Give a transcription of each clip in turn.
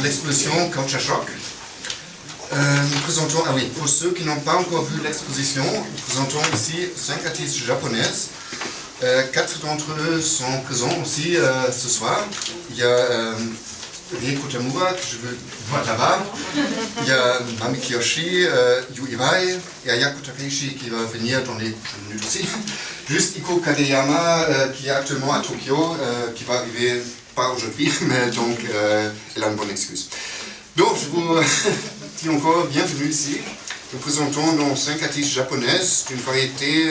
L'exposition Culture Shock. Nous présentons, pour ceux qui n'ont pas encore vu l'exposition, nous présentons ici 5 artistes japonaises. 4 d'entre eux sont présents aussi ce soir. Il y a Rieko Tamura, que je veux voir là-bas. Il y a Mami Kiyoshi, Yu Iwai, et Ayako Takeishi qui va venir dans les prochaines minutes aussi. Juste Iko Kageyama, qui est actuellement à Tokyo, qui va arriver pas aujourd'hui, mais donc elle a une bonne excuse. Donc je vous dis encore bienvenue ici. Nous présentons donc 5 artistes japonaises d'une variété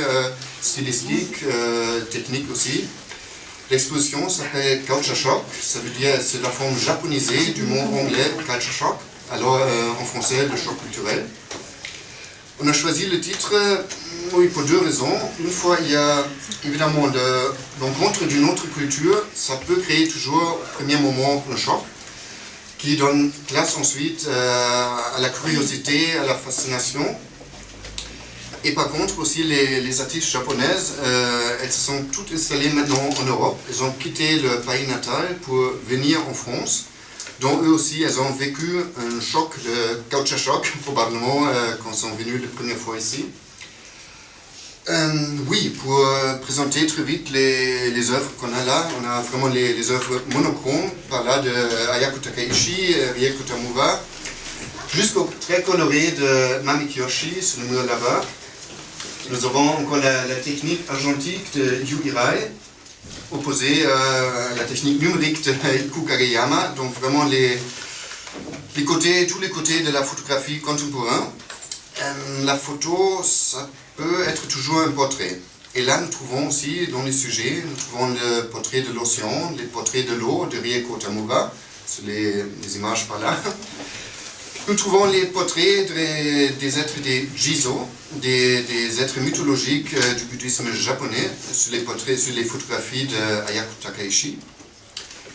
stylistique, technique aussi. L'exposition s'appelle Culture Shock, ça veut dire c'est la forme japonisée du mot anglais Culture Shock, alors en français le choc culturel. On a choisi le titre pour 2 raisons. Une fois, il y a évidemment de l'encontre d'une autre culture, ça peut créer toujours au premier moment un choc, qui donne place ensuite à la curiosité, à la fascination. Et par contre aussi les artistes japonaises, elles se sont toutes installées maintenant en Europe. Elles ont quitté le pays natal pour venir en France. Donc eux aussi, elles ont vécu un choc de culture shock, probablement, quand elles sont venues la première fois ici. Pour présenter très vite les œuvres qu'on a là, on a vraiment les œuvres monochromes, par là de Ayako Takeishi, Rieko Tamura, jusqu'au très coloré de Mami Kiyoshi sur le mur là-bas. Nous avons encore la technique argentique de Yu Iwai, opposée à la technique numérique de Iko Kageyama, donc vraiment tous les côtés de la photographie contemporaine. La photo, ça peut être toujours un portrait. Et là, nous trouvons aussi dans les sujets, nous trouvons le portrait de l'océan, les portraits de l'eau de Rieko Tamura, sur les images par là. Nous trouvons les portraits des êtres des Jizo, des êtres mythologiques du bouddhisme japonais, sur les photographies de Ayako Takeishi.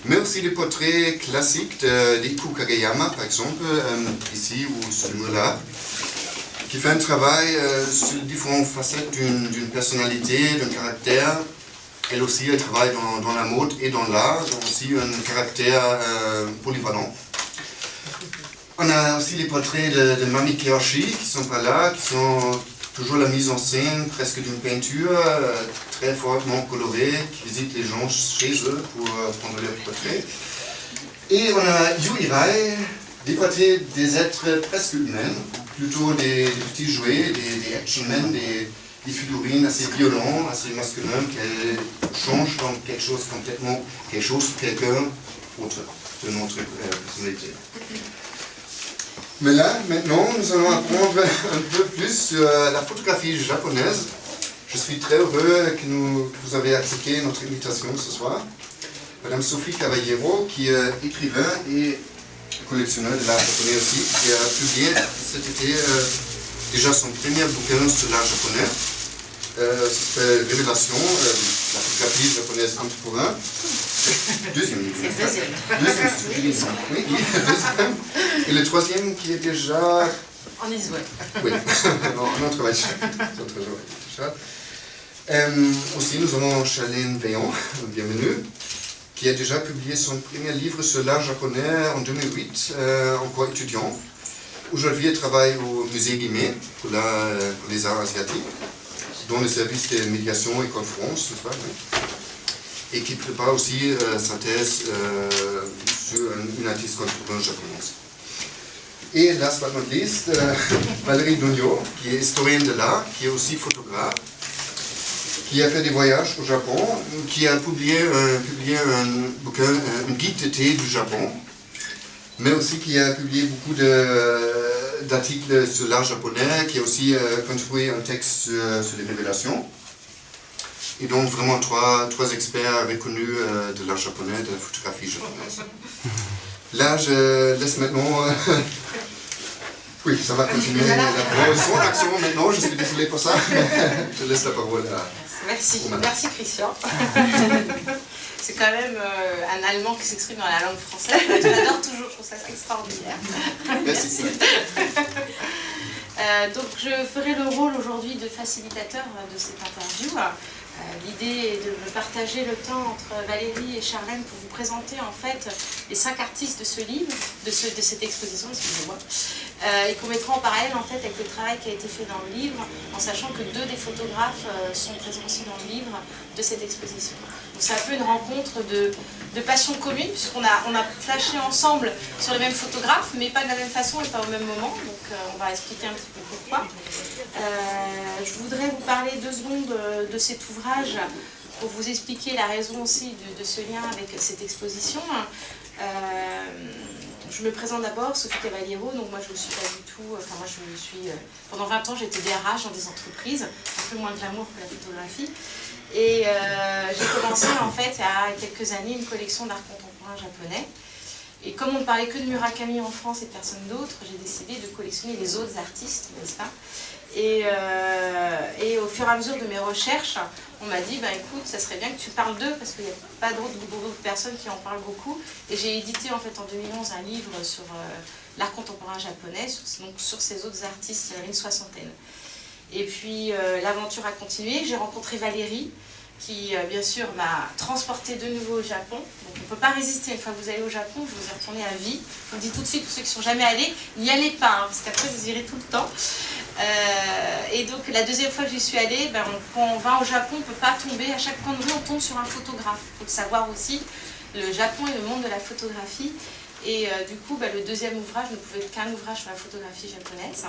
Mais aussi les portraits classiques d'Iko Kageyama, par exemple, ici ou sur le mur là, qui fait un travail sur différentes facettes d'une personnalité, d'un caractère. Elle aussi, elle travaille dans la mode et dans l'art, donc aussi un caractère polyvalent. On a aussi les portraits de Mami Kiyoshi qui sont pas là, qui sont toujours la mise en scène presque d'une peinture très fortement colorée, qui visite les gens chez eux pour prendre leurs portraits. Et on a Yu Iwai, des portraits des êtres presque humains, plutôt des petits jouets, des action men, des figurines assez violents, assez masculins, qui changent dans quelque chose complètement, quelqu'un autre de notre personnalité. Mais là, maintenant, nous allons apprendre un peu plus sur la photographie japonaise. Je suis très heureux que vous avez accepté notre invitation ce soir. Madame Sophie Caballero, qui est écrivain et collectionneur de l'art japonais aussi, qui a publié cet été déjà son premier bouquin sur l'art japonais. C'est Révélation, la photographie japonaise contemporaine. Deuxième livre. Deuxième. Et le troisième qui est déjà... En Isouet. Oui, en autre travail. Aussi, nous avons Charlène Veillon, bienvenue, qui a déjà publié son premier livre sur l'art japonais en 2008, encore étudiant. Aujourd'hui, elle travaille au musée Guimet pour les arts asiatiques, dont le service de médiation et conférences, n'est-ce pas, oui. Et qui prépare aussi sa thèse sur une artiste contemporaine japonaise. Et last but not least, Valérie Dogno, qui est historienne de l'art, qui est aussi photographe, qui a fait des voyages au Japon, qui a publié un bouquin, une guide d'été du Japon, mais aussi qui a publié beaucoup d'articles sur l'art japonais, qui a aussi contribué un texte sur les révélations. Et donc vraiment trois experts reconnus de l'art japonais, de la photographie japonaise. Là, je laisse maintenant... Oui, ça va continuer son action maintenant, je suis désolé pour ça. Je laisse la parole à... Merci Christian. C'est quand même un Allemand qui s'exprime dans la langue française. Je l'adore toujours, je trouve ça extraordinaire. Merci. Donc je ferai le rôle aujourd'hui de facilitateur de cette interview. L'idée est de partager le temps entre Valérie et Charlène pour vous présenter en fait les 5 artistes de ce livre, de cette exposition, excusez-moi, et qu'on mettra en parallèle en fait avec le travail qui a été fait dans le livre, en sachant que 2 des photographes sont présents aussi dans le livre de cette exposition. Donc c'est un peu une rencontre de passion commune, puisqu'on a flashé ensemble sur les mêmes photographes, mais pas de la même façon et pas au même moment, donc on va expliquer un petit peu pourquoi. Je voudrais vous parler 2 secondes de cet ouvrage pour vous expliquer la raison aussi de ce lien avec cette exposition. Je me présente d'abord, Sophie Cavaliero, donc moi je ne suis pas du tout, enfin moi je suis, pendant 20 ans j'étais DRH dans des entreprises, un peu moins glamour que la photographie, et j'ai commencé en fait il y a quelques années une collection d'art contemporain japonais, et comme on ne parlait que de Murakami en France et de personne d'autre, j'ai décidé de collectionner les autres artistes, n'est-ce pas ? Et au fur et à mesure de mes recherches, on m'a dit, écoute, ça serait bien que tu parles d'eux, parce qu'il n'y a pas d'autres personnes qui en parlent beaucoup. Et j'ai édité en fait en 2011 un livre sur l'art contemporain japonais, donc sur ces autres artistes, il y en avait une 60aine. Et puis l'aventure a continué, j'ai rencontré Valérie, qui bien sûr m'a transporté de nouveau au Japon. Donc on ne peut pas résister, une fois que vous allez au Japon, je vous ai retourné à vie. Je vous dis tout de suite, pour ceux qui ne sont jamais allés, n'y allez pas, parce qu'après vous irez tout le temps. Et donc la deuxième fois que j'y suis allée, quand on va au Japon, on ne peut pas tomber, à chaque coin de rue on tombe sur un photographe. Il faut le savoir aussi, le Japon est le monde de la photographie. Et du coup, le deuxième ouvrage ne pouvait être qu'un ouvrage sur la photographie japonaise.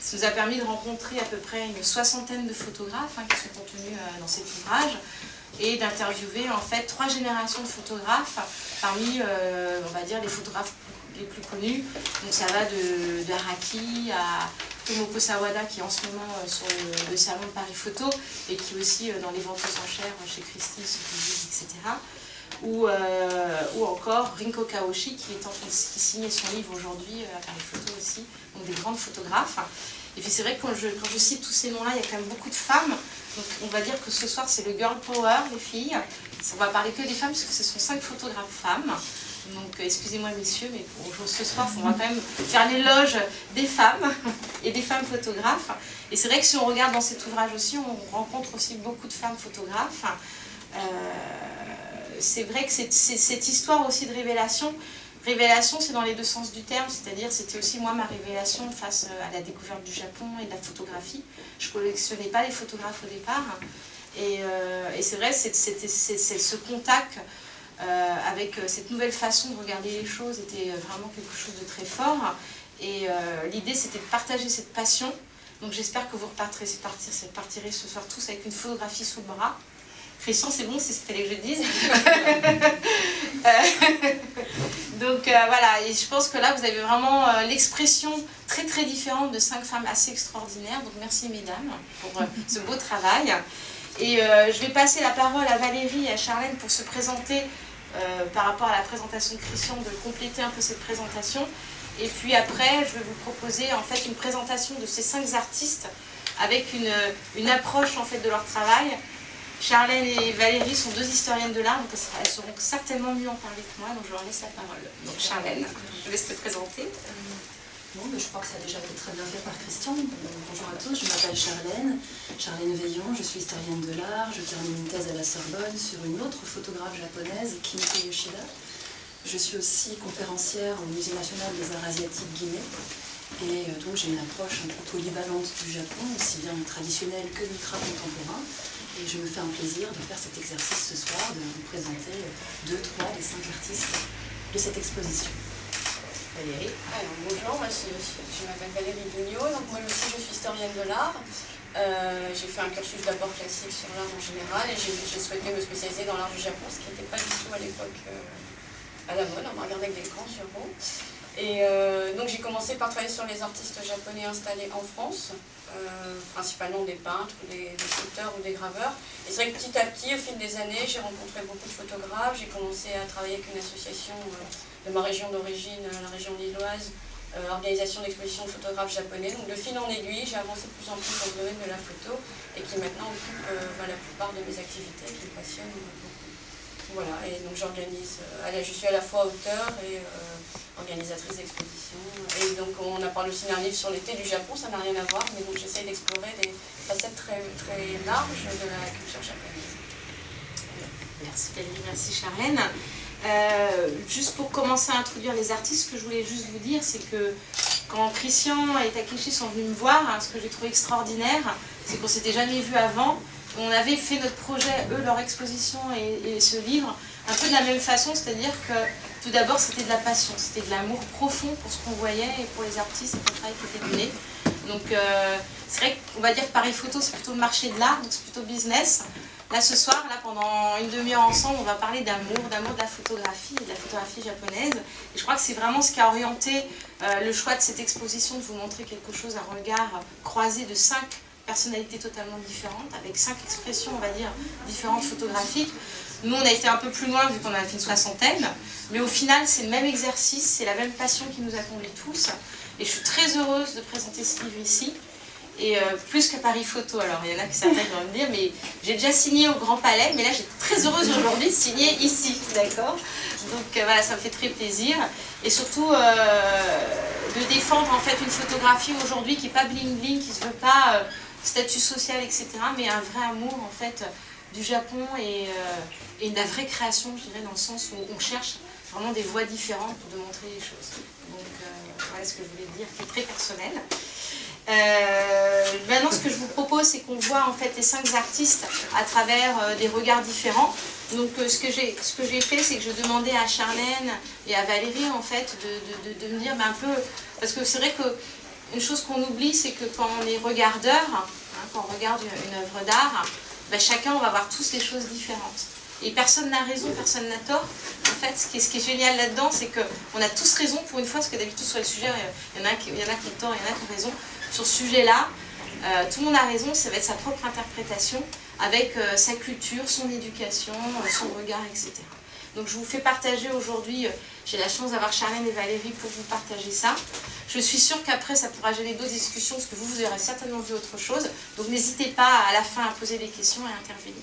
Ça nous a permis de rencontrer à peu près une 60aine de photographes qui sont contenus dans cet ouvrage et d'interviewer en fait 3 générations de photographes parmi, on va dire, les photographes les plus connus. Donc ça va de Araki à Tomoko Sawada qui est en ce moment sur le salon de Paris Photo et qui est aussi dans les ventes aux enchères chez Christie's, etc. Ou encore Rinko Kaoshi qui signait son livre aujourd'hui à Paris Photo aussi, donc des grandes photographes. Et puis c'est vrai que quand je cite tous ces noms-là, il y a quand même beaucoup de femmes. Donc on va dire que ce soir c'est le girl power, les filles. On va parler que des femmes parce que ce sont 5 photographes femmes. Donc excusez-moi messieurs, mais ce soir on va quand même faire l'éloge des femmes et des femmes photographes. Et c'est vrai que si on regarde dans cet ouvrage aussi, on rencontre aussi beaucoup de femmes photographes. C'est vrai que cette histoire aussi de révélation, c'est dans les 2 sens du terme, c'est-à-dire c'était aussi moi ma révélation face à la découverte du Japon et de la photographie. Je ne collectionnais pas les photographes au départ. Et c'est vrai, c'est ce contact avec cette nouvelle façon de regarder les choses était vraiment quelque chose de très fort. Et l'idée c'était de partager cette passion. Donc j'espère que vous partirez ce soir tous avec une photographie sous le bras. Christian, c'est bon, c'est ce qu'il fallait que je dise. Donc voilà, et je pense que là vous avez vraiment l'expression très très différente de 5 femmes assez extraordinaires. Donc merci mesdames pour ce beau travail. Et je vais passer la parole à Valérie et à Charlène pour se présenter par rapport à la présentation de Christian, de compléter un peu cette présentation. Et puis après, je vais vous proposer en fait une présentation de ces 5 artistes avec une approche en fait de leur travail. Charlène et Valérie sont 2 historiennes de l'art, donc elles seront certainement mieux en parler que moi, donc je leur laisse la parole. Donc Charlène, je laisse te présenter. Bon, mais je crois que ça a déjà été très bien fait par Christian. Bonjour à tous, je m'appelle Charlène Veillon, je suis historienne de l'art, je termine une thèse à la Sorbonne sur une autre photographe japonaise, Kimiko Yoshida. Je suis aussi conférencière au Musée national des arts asiatiques Guinée. Et donc j'ai une approche un peu polyvalente du Japon, aussi bien traditionnelle que l'ultra-contemporain. Et je me fais un plaisir de faire cet exercice ce soir, de vous présenter 2, 3 des 5 artistes de cette exposition. Valérie. Alors bonjour, moi je m'appelle Valérie Beugnot, donc moi aussi je suis historienne de l'art. J'ai fait un cursus d'abord classique sur l'art en général et j'ai souhaité me spécialiser dans l'art du Japon, ce qui n'était pas du tout à l'époque à la mode, on m'a regardé avec des grands yeux ronds. Et donc j'ai commencé par travailler sur les artistes japonais installés en France, principalement des peintres, des sculpteurs ou des graveurs. Et c'est vrai que petit à petit, au fil des années, j'ai rencontré beaucoup de photographes, j'ai commencé à travailler avec une association de ma région d'origine, la région lilloise, organisation d'exposition de photographes japonais. Donc de fil en aiguille, j'ai avancé de plus en plus dans le domaine de la photo et qui maintenant occupe la plupart de mes activités, qui me passionnent beaucoup. Voilà, et donc j'organise, je suis à la fois auteure et organisatrice d'exposition. Et donc on a parlé aussi d'un livre sur l'été du Japon, ça n'a rien à voir, mais donc j'essaie d'explorer des facettes très, très larges de la culture japonaise. Merci Valérie, merci Charlène. Juste pour commencer à introduire les artistes, ce que je voulais juste vous dire, c'est que quand Christian et Takeshi sont venus me voir, hein, ce que j'ai trouvé extraordinaire, c'est qu'on ne s'était jamais vu avant. On avait fait notre projet, eux, leur exposition et ce livre, un peu de la même façon, c'est-à-dire que tout d'abord c'était de la passion, c'était de l'amour profond pour ce qu'on voyait et pour les artistes et pour le travail qui était mené. Donc c'est vrai qu'on va dire que Paris Photo c'est plutôt le marché de l'art, donc c'est plutôt business. Là ce soir, là, pendant une demi-heure ensemble, on va parler d'amour de la photographie et de la photographie japonaise. Et je crois que c'est vraiment ce qui a orienté le choix de cette exposition, de vous montrer quelque chose, un regard croisé de 5 personnalités totalement différentes, avec 5 expressions, on va dire, différentes photographiques. Nous, on a été un peu plus loin, vu qu'on a fait une soixantaine, mais au final, c'est le même exercice, c'est la même passion qui nous a conduits tous. Et je suis très heureuse de présenter ce livre ici. Et plus que Paris Photo, alors il y en a qui certains vont me dire, mais j'ai déjà signé au Grand Palais, mais là j'étais très heureuse aujourd'hui de signer ici, d'accord? Donc voilà, ça me fait très plaisir. Et surtout de défendre en fait une photographie aujourd'hui qui n'est pas bling-bling, qui ne se veut pas statut social, etc., mais un vrai amour en fait du Japon et de la vraie création, je dirais, dans le sens où on cherche vraiment des voies différentes pour de montrer les choses. Donc voilà ce que je voulais dire, qui est très personnel. Maintenant, ce que je vous propose, c'est qu'on voit en fait les 5 artistes à travers des regards différents. Donc, ce que j'ai fait, c'est que je demandais à Charlène et à Valérie en fait de me dire un peu, parce que c'est vrai qu'une chose qu'on oublie, c'est que quand on est regardeur, hein, quand on regarde une œuvre d'art, chacun on va voir tous des choses différentes. Et personne n'a raison, personne n'a tort. En fait, ce qui est génial là-dedans, c'est qu'on a tous raison pour une fois, parce que d'habitude sur le sujet, il y en a qui ont tort, il y en a qui ont raison. Sur ce sujet-là, tout le monde a raison, ça va être sa propre interprétation, avec sa culture, son éducation, son regard, etc. Donc je vous fais partager aujourd'hui, j'ai la chance d'avoir Charlène et Valérie pour vous partager ça. Je suis sûre qu'après ça pourra générer d'autres discussions, parce que vous aurez certainement vu autre chose. Donc n'hésitez pas à la fin à poser des questions et à intervenir.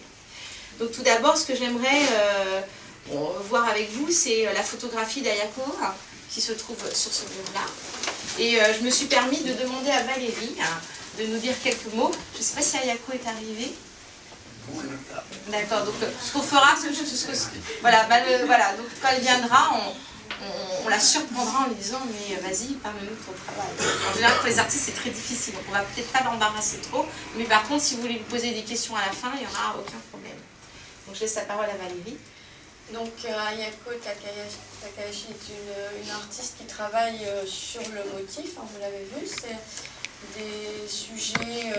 Donc tout d'abord, ce que j'aimerais voir avec vous, c'est la photographie d'Ayako, qui se trouve sur ce livre-là. Et je me suis permis de demander à Valérie de nous dire quelques mots. Je ne sais pas si Ayako est arrivée. D'accord, donc ce qu'on fera, voilà, voilà, donc quand elle viendra, on la surprendra en lui disant mais vas-y, parle-nous de ton travail. En général, pour les artistes, c'est très difficile, donc on va peut-être pas l'embarrasser trop, mais par contre, si vous voulez lui poser des questions à la fin, il n'y aura aucun problème. Donc je laisse la parole à Valérie. Donc Ayako Takahashi est une artiste qui travaille sur le motif, hein, vous l'avez vu, c'est des sujets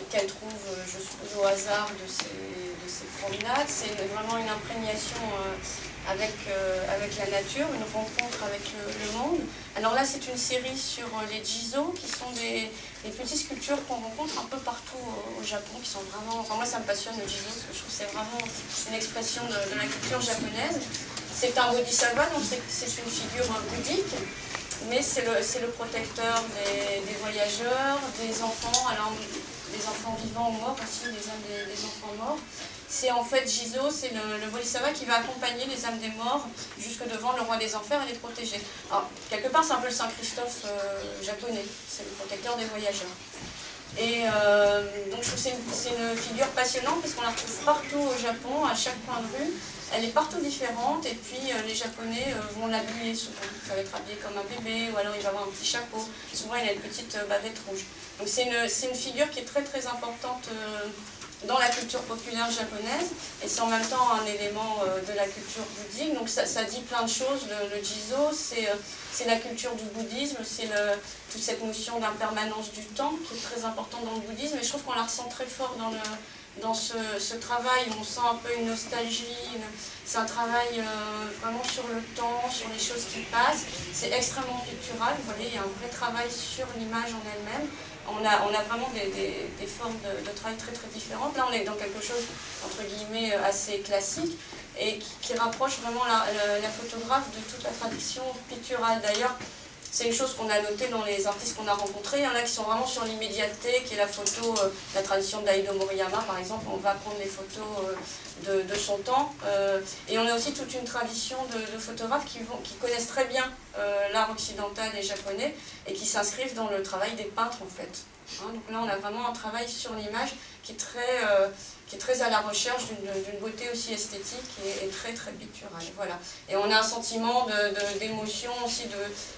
qu'elle trouve, je suppose, au hasard de ses promenades. C'est vraiment une imprégnation avec la nature, une rencontre avec le monde. Alors là, c'est une série sur les jizo, qui sont des petites sculptures qu'on rencontre un peu partout au Japon, qui sont vraiment... Enfin, moi, ça me passionne, le jizo, parce que je trouve que c'est vraiment une expression de la culture japonaise. C'est un bodhisattva, donc c'est une figure bouddhique, mais c'est le protecteur des voyageurs, des enfants, alors des enfants vivants ou morts aussi, des âmes des enfants morts. C'est en fait Jizo, c'est le bodhisattva qui va accompagner les âmes des morts jusque devant le roi des enfers et les protéger. Alors, quelque part, c'est un peu le Saint-Christophe japonais, c'est le protecteur des voyageurs. Et donc je trouve que c'est une figure passionnante parce qu'on la retrouve partout au Japon, à chaque coin de rue. Elle est partout différente et puis les Japonais vont l'habiller souvent. Ça va être habillé comme un bébé ou alors il va avoir un petit chapeau. Souvent il a une petite bavette rouge. Donc c'est une figure qui est très très importante dans la culture populaire japonaise et c'est en même temps un élément de la culture bouddhique. Donc ça dit plein de choses. Le Jizo, c'est la culture du bouddhisme, c'est toute cette notion d'impermanence du temps qui est très importante dans le bouddhisme et je trouve qu'on la ressent très fort dans ce travail où on sent un peu une nostalgie. C'est un travail vraiment sur le temps, sur les choses qui passent. C'est extrêmement pictural, vous voyez, il y a un vrai travail sur l'image en elle-même. On a vraiment des formes de travail très très différentes. Là, on est dans quelque chose, entre guillemets, assez classique et qui rapproche vraiment la photographe de toute la tradition picturale. D'ailleurs, c'est une chose qu'on a notée dans les artistes qu'on a rencontrés. Il y en a qui sont vraiment sur l'immédiateté, qui est la photo, la tradition d'Aido Moriyama, par exemple. On va prendre les photos de son temps. Et on a aussi toute une tradition de photographes qui connaissent très bien l'art occidental et japonais et qui s'inscrivent dans le travail des peintres, en fait. Hein, donc là, on a vraiment un travail sur l'image qui est très à la recherche d'une beauté aussi esthétique et très très picturale. Voilà. Et on a un sentiment d'émotion aussi,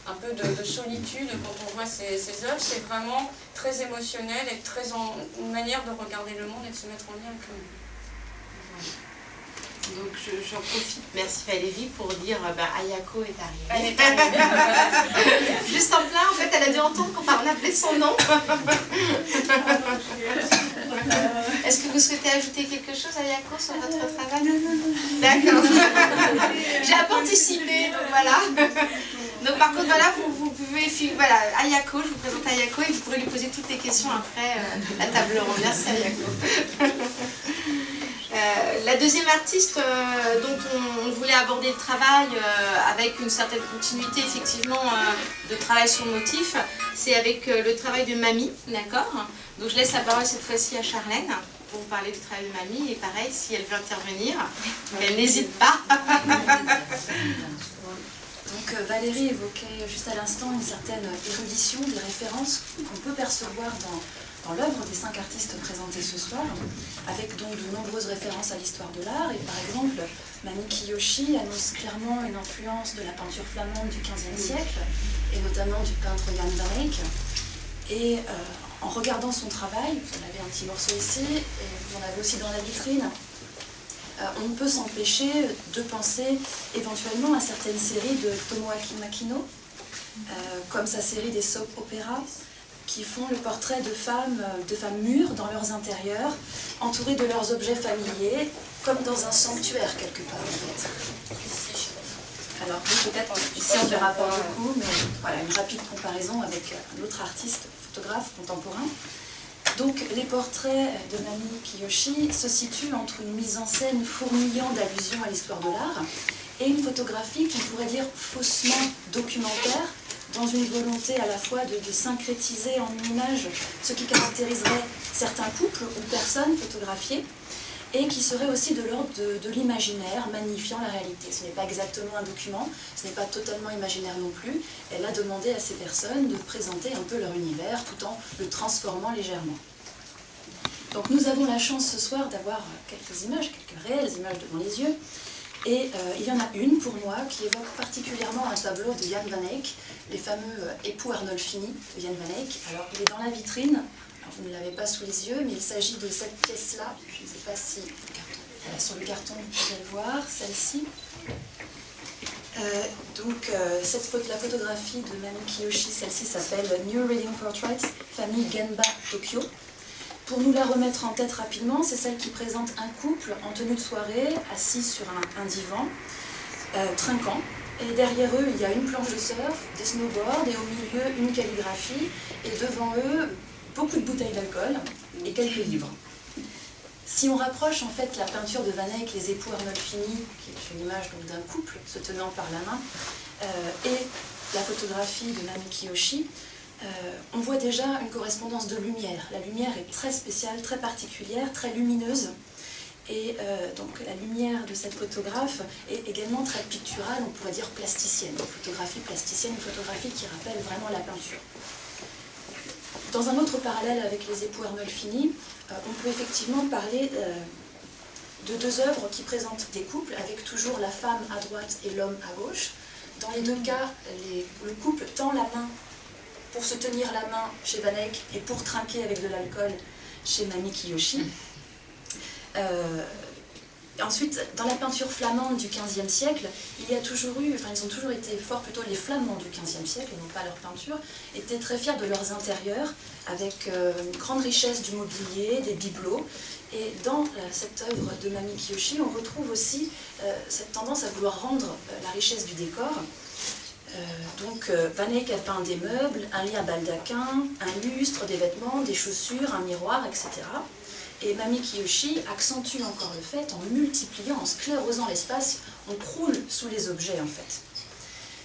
un peu de solitude quand on voit ces œuvres. C'est vraiment très émotionnel et une manière de regarder le monde et de se mettre en lien avec le monde. Voilà. Donc j'en profite, merci Valérie, pour dire Ayako est arrivée. Juste en plein, en fait, elle a dû entendre qu'on appelait son nom. Est-ce que vous souhaitez ajouter quelque chose, Ayako, sur votre travail? Non. D'accord. J'ai un peu anticipé, donc voilà. Donc par contre, voilà, vous pouvez, voilà, Ayako, je vous présente Ayako et vous pourrez lui poser toutes les questions après la table ronde. Merci Ayako. La deuxième artiste dont on voulait aborder le travail avec une certaine continuité effectivement de travail sur le motif, c'est avec le travail de Mamie, d'accord? Donc je laisse la parole cette fois-ci à Charlène pour vous parler du travail de Mamie et pareil, si elle veut intervenir, elle n'hésite pas. Donc Valérie évoquait juste à l'instant une certaine érudition des références qu'on peut percevoir dans l'œuvre des 5 artistes présentés ce soir, avec donc de nombreuses références à l'histoire de l'art. Et par exemple, Mamie Kiyoshi annonce clairement une influence de la peinture flamande du XVe siècle, et notamment du peintre Jan van Eyck. Et en regardant son travail, vous en avez un petit morceau ici, et vous en avez aussi dans la vitrine, on ne peut s'empêcher de penser éventuellement à certaines séries de Tomoaki Makino, comme sa série des soap opéras, qui font le portrait de femmes mûres dans leurs intérieurs, entourées de leurs objets familiers, comme dans un sanctuaire quelque part en fait. Alors peut-être ici on ne verra pas beaucoup, mais voilà, une rapide comparaison avec un autre artiste, photographe contemporain. Donc les portraits de Mamie Kiyoshi se situent entre une mise en scène fourmillant d'allusions à l'histoire de l'art et une photographie qu'on pourrait dire faussement documentaire, dans une volonté à la fois de syncrétiser en une image ce qui caractériserait certains couples ou personnes photographiées, et qui serait aussi de l'ordre de l'imaginaire, magnifiant la réalité. Ce n'est pas exactement un document, ce n'est pas totalement imaginaire non plus. Elle a demandé à ces personnes de présenter un peu leur univers tout en le transformant légèrement. Donc nous avons la chance ce soir d'avoir quelques images, quelques réelles images devant les yeux. Et il y en a une pour moi qui évoque particulièrement un tableau de Jan van Eyck, les fameux époux Arnolfini de Jan van Eyck. Alors il est dans la vitrine. Vous ne l'avez pas sous les yeux, mais il s'agit de cette pièce-là. Je ne sais pas si... Voilà, sur le carton, vous pouvez le voir, celle-ci. La photographie de Mamie Kiyoshi, celle-ci s'appelle New Reading Portraits, famille Genba, Tokyo. Pour nous la remettre en tête rapidement, c'est celle qui présente un couple en tenue de soirée, assis sur un divan, trinquant. Et derrière eux, il y a une planche de surf, des snowboards, et au milieu, une calligraphie. Et devant eux, beaucoup de bouteilles d'alcool et quelques livres. Si on rapproche en fait la peinture de Van Eyck, les époux Arnolfini, qui est une image d'un couple se tenant par la main, et la photographie de Mamie Kiyoshi, on voit déjà une correspondance de lumière. La lumière est très spéciale, très particulière, très lumineuse. Et donc la lumière de cette photographe est également très picturale, on pourrait dire plasticienne. Une photographie plasticienne, une photographie qui rappelle vraiment la peinture. Dans un autre parallèle avec les époux Arnolfini, on peut effectivement parler de 2 œuvres qui présentent des couples, avec toujours la femme à droite et l'homme à gauche. Dans les 2 cas, le couple tend la main pour se tenir la main chez Van Eyck et pour trinquer avec de l'alcool chez Mamie Kiyoshi. Ensuite, dans la peinture flamande du XVe siècle, ils ont toujours été forts, plutôt les Flamands du XVe siècle, et non pas leur peinture, étaient très fiers de leurs intérieurs, avec une grande richesse du mobilier, des bibelots. Et dans cette œuvre de Mamie Kiyoshi, on retrouve aussi cette tendance à vouloir rendre la richesse du décor. Van Eyck a peint des meubles, un lit à baldaquin, un lustre, des vêtements, des chaussures, un miroir, etc. Et Mamie Kiyoshi accentue encore le fait en multipliant, en sclérosant l'espace, on croule sous les objets en fait.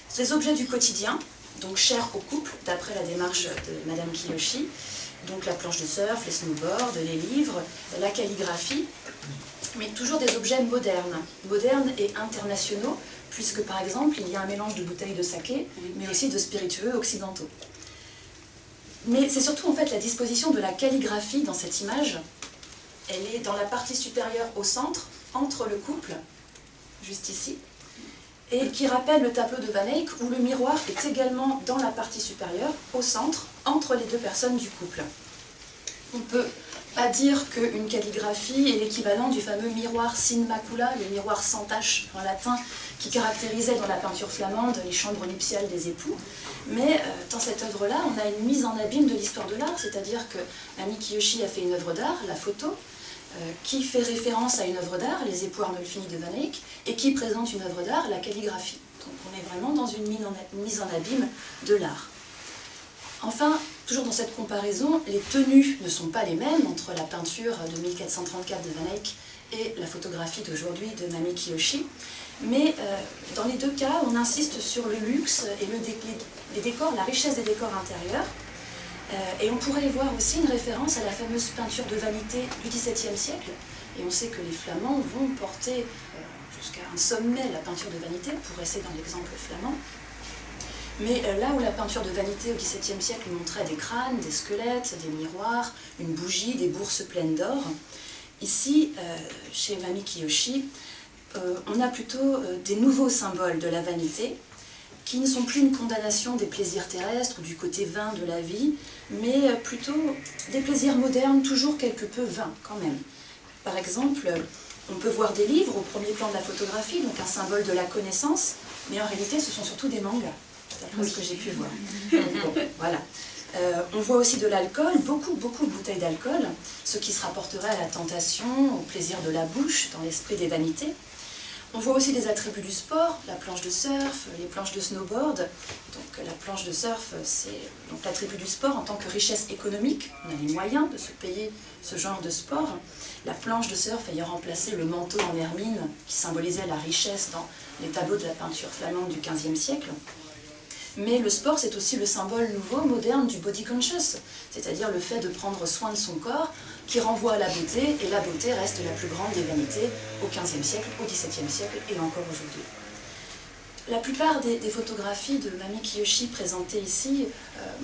Ces objets du quotidien, donc chers au couple, d'après la démarche de Madame Kiyoshi, donc la planche de surf, les snowboards, les livres, la calligraphie, mais toujours des objets modernes et internationaux, puisque par exemple il y a un mélange de bouteilles de saké, mais aussi de spiritueux occidentaux. Mais c'est surtout en fait la disposition de la calligraphie dans cette image. Elle est dans la partie supérieure au centre, entre le couple, juste ici, et qui rappelle le tableau de Van Eyck où le miroir est également dans la partie supérieure, au centre, entre les deux personnes du couple. On ne peut pas dire qu'une calligraphie est l'équivalent du fameux miroir sin macula, le miroir sans tache en latin, qui caractérisait dans la peinture flamande les chambres nuptiales des époux. Mais dans cette œuvre-là, on a une mise en abîme de l'histoire de l'art, c'est-à-dire que Mami Kiyoshi a fait une œuvre d'art, la photo, qui fait référence à une œuvre d'art, Les époux Arnolfini de Van Eyck, et qui présente une œuvre d'art, la calligraphie. Donc on est vraiment dans une mise en abîme de l'art. Enfin, toujours dans cette comparaison, les tenues ne sont pas les mêmes entre la peinture de 1434 de Van Eyck et la photographie d'aujourd'hui de Mami Kiyoshi. Mais dans les deux cas, on insiste sur le luxe et les décors, la richesse des décors intérieurs. Et on pourrait y voir aussi une référence à la fameuse peinture de vanité du XVIIe siècle. Et on sait que les Flamands vont porter jusqu'à un sommet la peinture de vanité, pour rester dans l'exemple flamand. Mais là où la peinture de vanité au XVIIe siècle montrait des crânes, des squelettes, des miroirs, une bougie, des bourses pleines d'or, ici, chez Mami Kiyoshi, on a plutôt des nouveaux symboles de la vanité, qui ne sont plus une condamnation des plaisirs terrestres ou du côté vain de la vie, mais plutôt des plaisirs modernes, toujours quelque peu vains quand même. Par exemple, on peut voir des livres au premier plan de la photographie, donc un symbole de la connaissance, mais en réalité ce sont surtout des mangas, d'après ce que j'ai pu voir. Bon, voilà. On voit aussi de l'alcool, beaucoup de bouteilles d'alcool, ce qui se rapporterait à la tentation, au plaisir de la bouche, dans l'esprit des vanités. On voit aussi des attributs du sport, la planche de surf, les planches de snowboard. Donc la planche de surf, c'est l'attribut du sport en tant que richesse économique. On a les moyens de se payer ce genre de sport. La planche de surf ayant remplacé le manteau en hermine qui symbolisait la richesse dans les tableaux de la peinture flamande du XVe siècle. Mais le sport, c'est aussi le symbole nouveau, moderne du body conscious, c'est-à-dire le fait de prendre soin de son corps, qui renvoie à la beauté, et la beauté reste la plus grande des vanités au XVe siècle, au XVIIe siècle et encore aujourd'hui. La plupart des photographies de Mami Kiyoshi présentées ici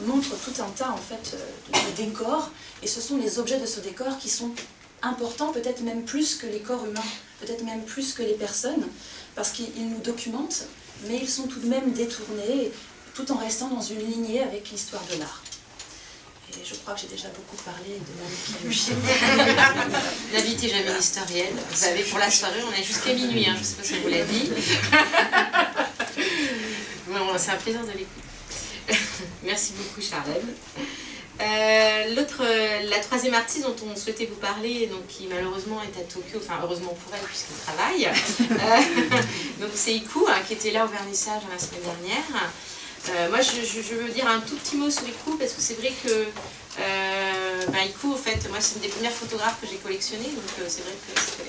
montrent tout un tas en fait, de décors, et ce sont les objets de ce décor qui sont importants, peut-être même plus que les corps humains, peut-être même plus que les personnes, parce qu'ils nous documentent, mais ils sont tout de même détournés, tout en restant dans une lignée avec l'histoire de l'art. Et je crois que j'ai déjà beaucoup parlé de Mami Kiyoshi. N'invitez jamais une historienne. Vous savez, pour la soirée, on est jusqu'à minuit, hein, je ne sais pas si on vous l'a dit. Bon, c'est un plaisir de l'écouter. Merci beaucoup, Charlène. La troisième artiste dont on souhaitait vous parler, donc, qui malheureusement est à Tokyo, enfin heureusement pour elle puisqu'elle travaille, donc c'est Iku, hein, qui était là au vernissage la semaine dernière. Moi je veux dire un tout petit mot sur Iku parce que c'est vrai que Iku, en fait, moi c'est une des premières photographes que j'ai collectionnées, donc c'est vrai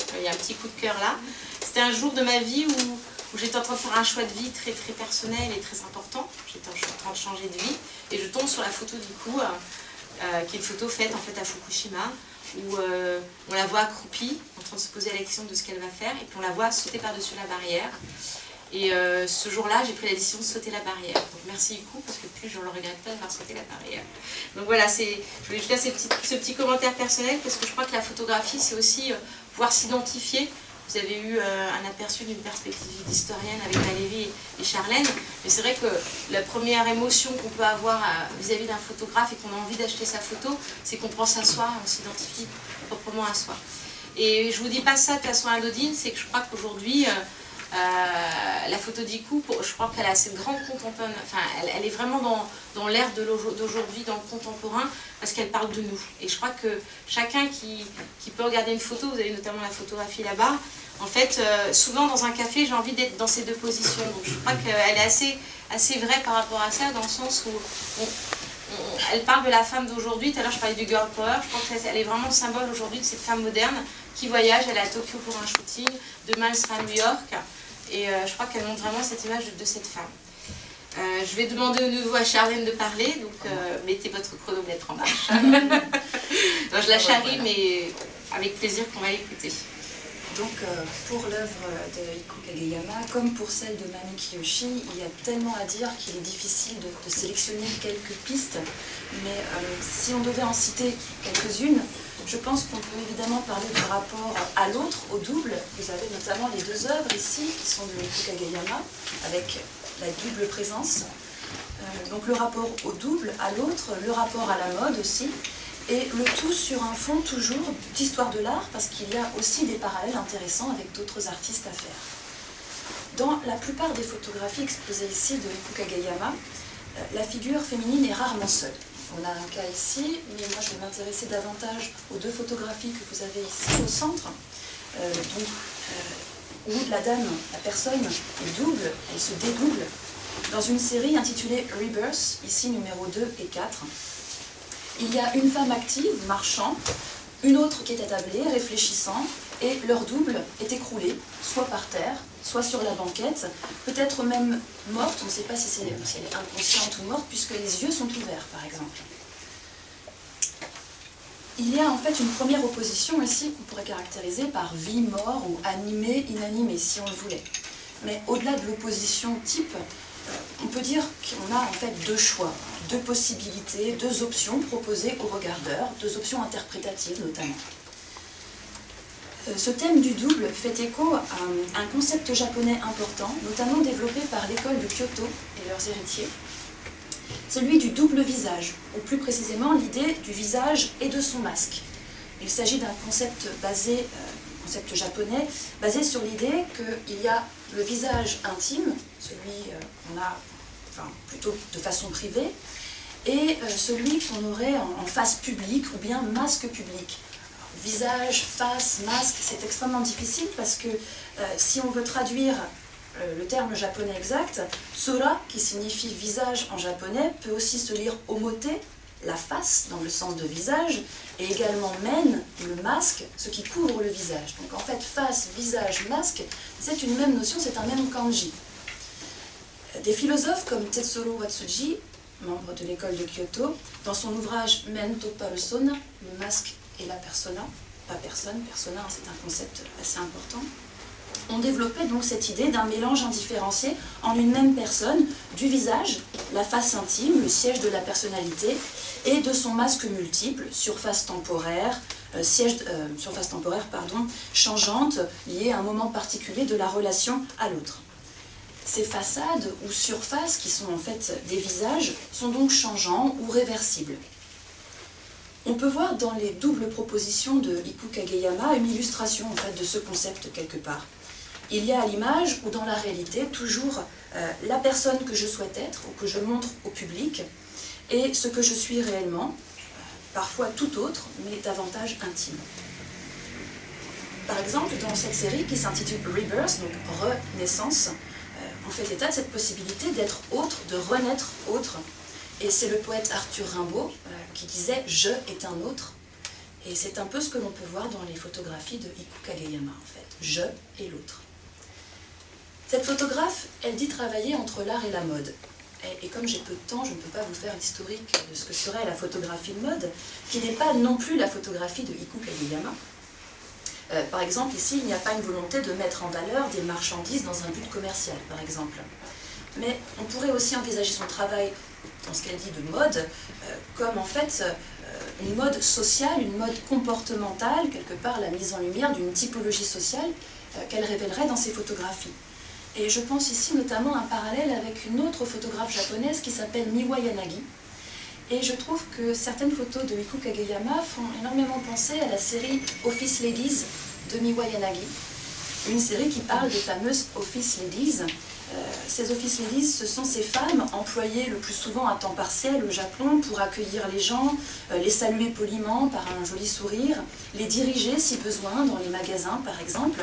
qu'il y a un petit coup de cœur là. C'était un jour de ma vie où j'étais en train de faire un choix de vie très personnel et très important. J'étais en train de changer de vie et je tombe sur la photo d'Iku, qui est une photo faite en fait à Fukushima, où on la voit accroupie, en train de se poser la question de ce qu'elle va faire, et puis on la voit sauter par-dessus la barrière. Et ce jour-là, j'ai pris la décision de sauter la barrière. Donc merci Iku, parce que plus je ne le regrette pas d'avoir sauté la barrière. Donc voilà, je voulais juste faire ce petit commentaire personnel, parce que je crois que la photographie, c'est aussi pouvoir s'identifier. Vous avez eu un aperçu d'une perspective d'historienne avec Valérie et Charlène, mais c'est vrai que la première émotion qu'on peut avoir vis-à-vis d'un photographe et qu'on a envie d'acheter sa photo, c'est qu'on pense à soi, on s'identifie proprement à soi. Et je ne vous dis pas ça de façon anodine, c'est que je crois qu'aujourd'hui, la photo d'Iku, je crois qu'elle a cette grande contemporaine, enfin elle est vraiment dans l'ère d'aujourd'hui, dans le contemporain, parce qu'elle parle de nous. Et je crois que chacun qui peut regarder une photo, vous avez notamment la photographie là-bas, en fait, souvent dans un café, j'ai envie d'être dans ces deux positions. Donc je crois qu'elle est assez vraie par rapport à ça, dans le sens où elle parle de la femme d'aujourd'hui. Tout à l'heure je parlais du girl power, je crois qu'elle est vraiment le symbole aujourd'hui de cette femme moderne qui voyage, elle est à Tokyo pour un shooting, demain elle sera à New York, et je crois qu'elle montre vraiment cette image de cette femme. Je vais demander au nouveau à Charlène de parler, donc mettez votre chronomètre en marche. Non, je la charrie, mais avec plaisir qu'on va l'écouter. Donc pour l'œuvre de Iku Kageyama, comme pour celle de Mami Kiyoshi, il y a tellement à dire qu'il est difficile de sélectionner quelques pistes, mais si on devait en citer quelques-unes, je pense qu'on peut évidemment parler du rapport à l'autre, au double. Vous avez notamment les deux œuvres ici, qui sont de Iku Kageyama, avec la double présence. Donc le rapport au double, à l'autre, le rapport à la mode aussi, et le tout sur un fond toujours d'histoire de l'art, parce qu'il y a aussi des parallèles intéressants avec d'autres artistes à faire. Dans la plupart des photographies exposées ici de Iku Kageyama, la figure féminine est rarement seule. On a un cas ici, mais moi je vais m'intéresser davantage aux deux photographies que vous avez ici au centre, où la dame, la personne est double, elle se dédouble, dans une série intitulée Rebirth, ici numéro 2 et 4. Il y a une femme active, marchant, une autre qui est attablée, réfléchissant, et leur double est écroulé, soit par terre, soit sur la banquette, peut-être même morte, on ne sait pas si elle est inconsciente ou morte, puisque les yeux sont ouverts, par exemple. Il y a en fait une première opposition ici qu'on pourrait caractériser par vie, mort, ou animé, inanimé, si on le voulait. Mais au-delà de l'opposition type, on peut dire qu'on a en fait deux choix, deux possibilités, deux options proposées aux regardeurs, deux options interprétatives notamment. Ce thème du double fait écho à un concept japonais important, notamment développé par l'école de Kyoto et leurs héritiers, celui du double visage, ou plus précisément l'idée du visage et de son masque. Il s'agit d'un concept concept japonais, basé sur l'idée qu'il y a le visage intime, celui qu'on a plutôt de façon privée, et celui qu'on aurait en face publique ou bien masque public. Alors, visage, face, masque, c'est extrêmement difficile parce que si on veut traduire le terme japonais exact, sora, qui signifie visage en japonais, peut aussi se lire omote, la face dans le sens de visage, et également men, le masque, ce qui couvre le visage. Donc en fait, face, visage, masque, c'est une même notion, c'est un même kanji. Des philosophes comme Tetsuro Watsuji, membre de l'école de Kyoto, dans son ouvrage Mento Persona, le masque et la persona, pas personne, persona c'est un concept assez important, ont développé donc cette idée d'un mélange indifférencié en une même personne du visage, la face intime, le siège de la personnalité, et de son masque multiple, surface temporaire, changeante, liée à un moment particulier de la relation à l'autre. Ces façades ou surfaces, qui sont en fait des visages, sont donc changeants ou réversibles. On peut voir dans les doubles propositions de Iku Kageyama une illustration en fait de ce concept quelque part. Il y a à l'image ou dans la réalité toujours la personne que je souhaite être ou que je montre au public et ce que je suis réellement, parfois tout autre, mais davantage intime. Par exemple, dans cette série qui s'intitule Rebirth, donc Renaissance, on fait état de cette possibilité d'être autre, de renaître autre. Et c'est le poète Arthur Rimbaud qui disait « Je est un autre ». Et c'est un peu ce que l'on peut voir dans les photographies de Iku Kageyama, en fait. « Je et l'autre ». Cette photographe, elle dit travailler entre l'art et la mode. Et comme j'ai peu de temps, je ne peux pas vous faire l'historique de ce que serait la photographie de mode, qui n'est pas non plus la photographie de Iku Kageyama. Par exemple, ici, il n'y a pas une volonté de mettre en valeur des marchandises dans un but commercial, par exemple. Mais on pourrait aussi envisager son travail, dans ce qu'elle dit de mode, comme en fait une mode sociale, une mode comportementale, quelque part la mise en lumière d'une typologie sociale qu'elle révélerait dans ses photographies. Et je pense ici notamment à un parallèle avec une autre photographe japonaise qui s'appelle Miwa Yanagi. Et je trouve que certaines photos de Iku Kageyama font énormément penser à la série Office Ladies de Miwa Yanagi. Une série qui parle des fameuses Office Ladies. Ces Office Ladies, ce sont ces femmes employées le plus souvent à temps partiel au Japon pour accueillir les gens, les saluer poliment par un joli sourire, les diriger si besoin dans les magasins par exemple,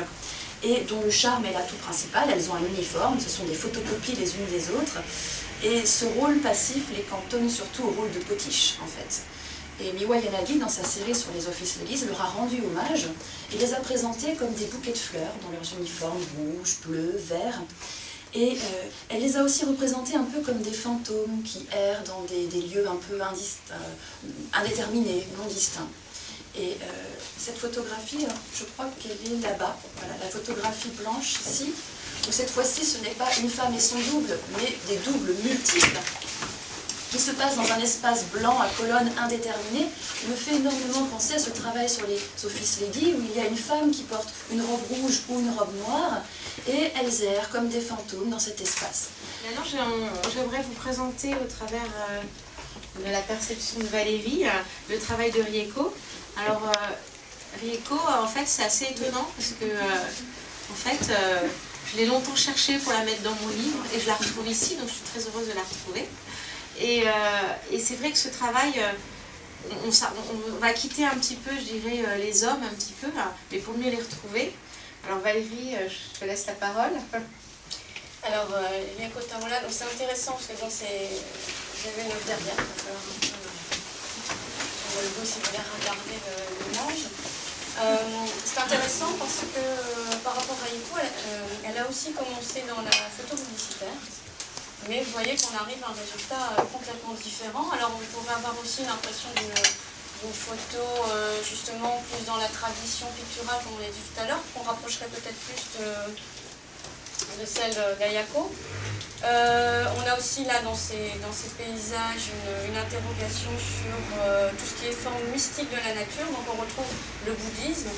et dont le charme est l'atout principal. Elles ont un uniforme, ce sont des photocopies les unes des autres, et ce rôle passif les cantonne surtout au rôle de potiche en fait. Et Miwa Yanagi, dans sa série sur les Office Ladies, leur a rendu hommage et les a présentées comme des bouquets de fleurs dans leurs uniformes rouges, bleus, verts. Et elle les a aussi représentées un peu comme des fantômes qui errent dans des lieux un peu indéterminés, non distincts. Et cette photographie, je crois qu'elle est là-bas. Voilà, la photographie blanche ici. Donc cette fois-ci, ce n'est pas une femme et son double, mais des doubles multiples qui se passent dans un espace blanc à colonnes indéterminées, me fait énormément penser à ce travail sur les Office Lady, où il y a une femme qui porte une robe rouge ou une robe noire, et elles errent comme des fantômes dans cet espace. Maintenant, j'aimerais vous présenter au travers de la perception de Valérie le travail de Rieko. Alors, Rieko, en fait, c'est assez étonnant parce que, en fait, je l'ai longtemps cherchée pour la mettre dans mon livre et je la retrouve ici, donc je suis très heureuse de la retrouver. Et c'est vrai que ce travail, on va quitter un petit peu, je dirais, les hommes un petit peu, mais pour mieux les retrouver. Alors Valérie, je te laisse la parole. Alors, Rieko Tamola, c'est intéressant parce que j'avais le derrière, le logo si vous voulez regarder l'image. C'est intéressant parce que par rapport à Rieko, elle a aussi commencé dans la photo publicitaire. Mais vous voyez qu'on arrive à un résultat complètement différent. Alors on pourrait avoir aussi l'impression d'une photo justement plus dans la tradition picturale, comme on l'a dit tout à l'heure, qu'on rapprocherait peut-être plus de celle d'Ayako. On a aussi là dans ces paysages une interrogation sur tout ce qui est forme mystique de la nature. Donc on retrouve le bouddhisme,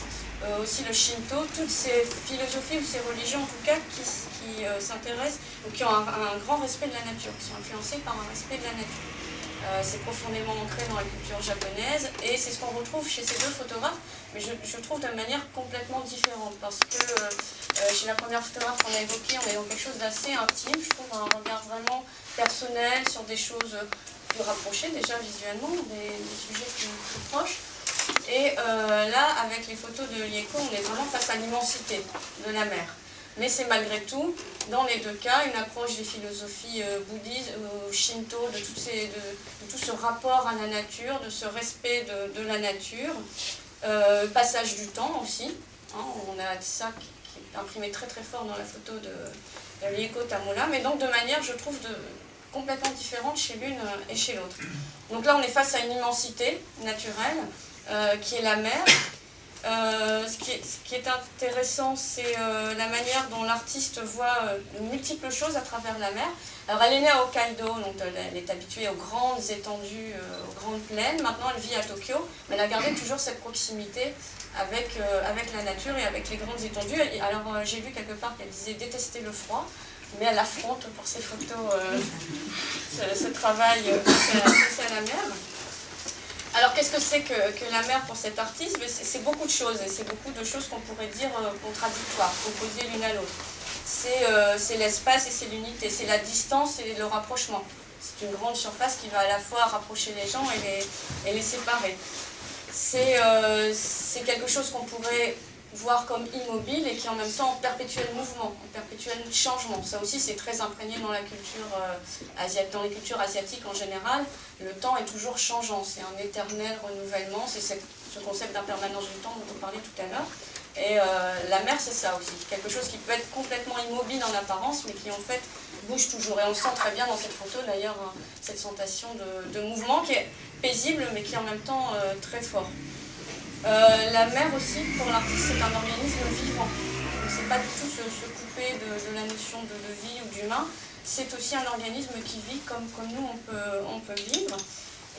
aussi le Shinto, toutes ces philosophies ou ces religions en tout cas qui s'intéressent ou qui ont un grand respect de la nature, qui sont influencées par un respect de la nature. C'est profondément ancré dans la culture japonaise et c'est ce qu'on retrouve chez ces deux photographes, mais je trouve de manière complètement différente parce que chez la première photographe qu'on a évoquée, on est dans quelque chose d'assez intime, je trouve un regard vraiment personnel sur des choses plus rapprochées déjà visuellement, des sujets plus proches. Et là, avec les photos de Rieko, on est vraiment face à l'immensité de la mer. Mais c'est malgré tout, dans les deux cas, une approche des philosophies bouddhistes, shinto, de tout ce rapport à la nature, de ce respect de la nature, passage du temps aussi. Hein, on a ça qui est imprimé très très fort dans la photo de Rieko Tamola, mais donc de manière, je trouve, complètement différente chez l'une et chez l'autre. Donc là, on est face à une immensité naturelle, qui est la mer. Ce qui est intéressant, c'est la manière dont l'artiste voit de multiples choses à travers la mer. Alors elle est née à Hokkaido, donc elle est habituée aux grandes étendues, aux grandes plaines. Maintenant elle vit à Tokyo, mais elle a gardé toujours cette proximité avec la nature et avec les grandes étendues. Alors j'ai vu quelque part qu'elle disait détester le froid, mais elle affronte pour ses photos ce travail face à la mer. Alors qu'est-ce que c'est que la mer pour cet artiste? C'est beaucoup de choses, et c'est beaucoup de choses qu'on pourrait dire contradictoires, opposées l'une à l'autre. C'est l'espace et c'est l'unité, c'est la distance et le rapprochement. C'est une grande surface qui va à la fois rapprocher les gens et les séparer. C'est quelque chose qu'on pourrait voir comme immobile et qui en même temps en perpétuel mouvement, en perpétuel changement. Ça aussi c'est très imprégné dans la culture dans les cultures asiatiques en général. Le temps est toujours changeant, c'est un éternel renouvellement, c'est ce concept d'impermanence du temps dont on parlait tout à l'heure. Et la mer c'est ça aussi, quelque chose qui peut être complètement immobile en apparence mais qui en fait bouge toujours. Et on le sent très bien dans cette photo d'ailleurs, cette sensation de mouvement qui est paisible mais qui est en même temps très fort. La mer aussi, pour l'artiste, c'est un organisme vivant. C'est pas du tout se couper de la notion de vie ou d'humain. C'est aussi un organisme qui vit comme nous on peut vivre.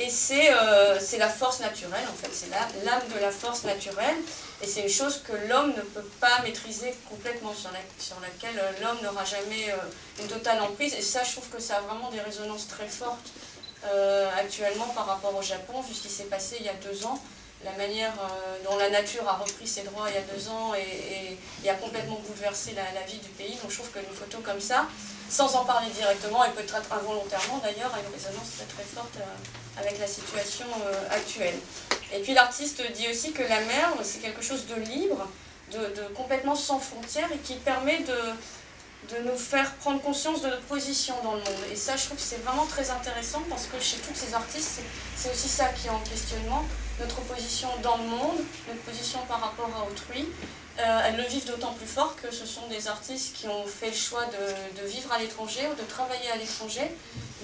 Et c'est la force naturelle, en fait. C'est l'âme de la force naturelle. Et c'est une chose que l'homme ne peut pas maîtriser complètement, sur laquelle l'homme n'aura jamais une totale emprise. Et ça, je trouve que ça a vraiment des résonances très fortes actuellement par rapport au Japon, vu ce qui s'est passé il y a 2 ans. La manière dont la nature a repris ses droits il y a 2 ans et a complètement bouleversé la vie du pays. Donc je trouve qu'une photo comme ça, sans en parler directement, et peut-être involontairement d'ailleurs, a une résonance très très forte avec la situation actuelle. Et puis l'artiste dit aussi que la mer, c'est quelque chose de libre, de complètement sans frontières et qui permet de nous faire prendre conscience de notre position dans le monde. Et ça, je trouve que c'est vraiment très intéressant parce que chez tous ces artistes, c'est aussi ça qui est en questionnement, notre position dans le monde, notre position par rapport à autrui. Elles le vivent d'autant plus fort que ce sont des artistes qui ont fait le choix de vivre à l'étranger ou de travailler à l'étranger.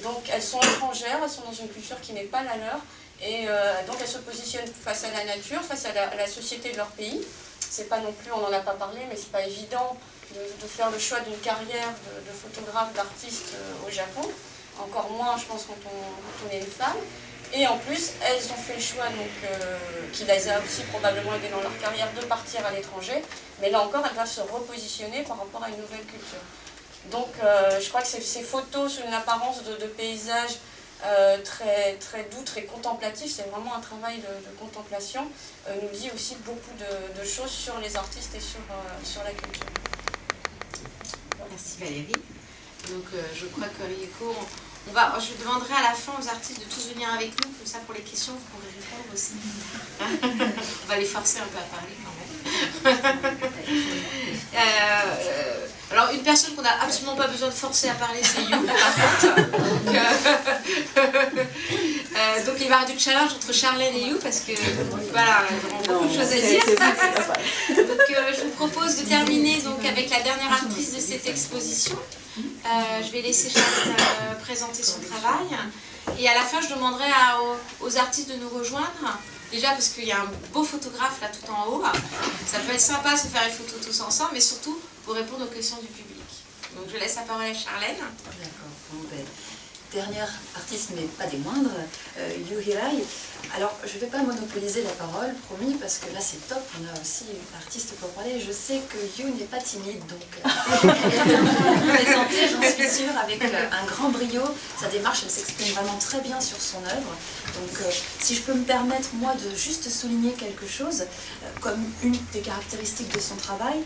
Donc elles sont étrangères, elles sont dans une culture qui n'est pas la leur Et donc elles se positionnent face à la nature, face à la société de leur pays. C'est pas non plus, on n'en a pas parlé, mais c'est pas évident de faire le choix d'une carrière de photographe, d'artiste au Japon. Encore moins, je pense, quand on est une femme. Et en plus, elles ont fait le choix, qui les a aussi probablement aidées dans leur carrière, de partir à l'étranger. Mais là encore, elles doivent se repositionner par rapport à une nouvelle culture. Donc je crois que ces photos sous une apparence de paysage très, très doux, très contemplatif, c'est vraiment un travail de contemplation, nous dit aussi beaucoup de choses sur les artistes et sur la culture. Merci Valérie. Donc je crois que Rieko, je demanderai à la fin aux artistes de tous venir avec nous, comme ça pour les questions vous pourrez répondre aussi. On va les forcer un peu à parler quand même. Alors une personne qu'on n'a absolument pas besoin de forcer à parler, c'est You, par contre. Donc il va y avoir du challenge entre Charlène et You, parce que voilà, on a beaucoup de choses à dire. Donc je vous propose de terminer donc, avec la dernière artiste de cette exposition. Je vais laisser Charlène présenter son travail. Et à la fin, je demanderai aux artistes de nous rejoindre. Déjà parce qu'il y a un beau photographe là tout en haut. Ça peut être sympa de se faire les photos tous ensemble, mais surtout pour répondre aux questions du public. Donc je laisse la parole à Charlène. D'accord. Bon, dernière artiste, mais pas des moindres, Yu Hirai. Alors, je ne vais pas monopoliser la parole, promis, parce que là c'est top, on a aussi une artiste pour parler. Je sais que Yu n'est pas timide, donc présenter, j'en suis sûre, avec un grand brio. Sa démarche, elle s'exprime vraiment très bien sur son œuvre. Donc, si je peux me permettre, moi, de juste souligner quelque chose, comme une des caractéristiques de son travail,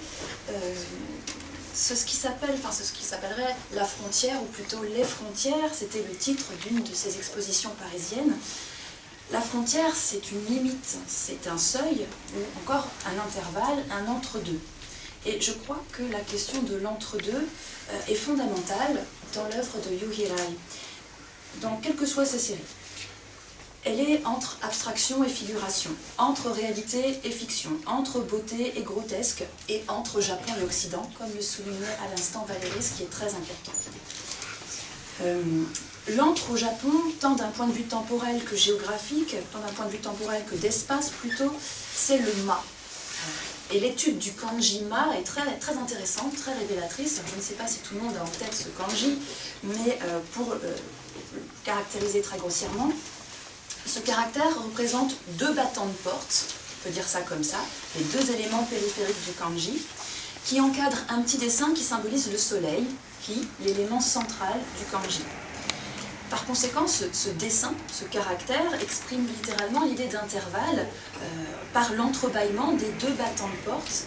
ce qui s'appellerait La frontière, ou plutôt Les frontières, c'était le titre d'une de ses expositions parisiennes. La frontière, c'est une limite, c'est un seuil, ou encore un intervalle, un entre-deux. Et je crois que la question de l'entre-deux est fondamentale dans l'œuvre de Yu Hirai, dans quelles que soient ses séries. Elle est entre abstraction et figuration, entre réalité et fiction, entre beauté et grotesque, et entre Japon et Occident, comme le soulignait à l'instant Valérie, ce qui est très important. L'entre au Japon, tant d'un point de vue temporel que géographique, tant d'un point de vue temporel que d'espace plutôt, c'est le ma. Et l'étude du kanji ma est très, très intéressante, très révélatrice. Je ne sais pas si tout le monde a en tête ce kanji, mais pour le caractériser très grossièrement, ce caractère représente deux battants de porte, on peut dire ça comme ça, les deux éléments périphériques du kanji, qui encadrent un petit dessin qui symbolise le soleil, qui est l'élément central du kanji. Par conséquent, ce dessin, ce caractère, exprime littéralement l'idée d'intervalle par l'entrebâillement des deux battants de porte,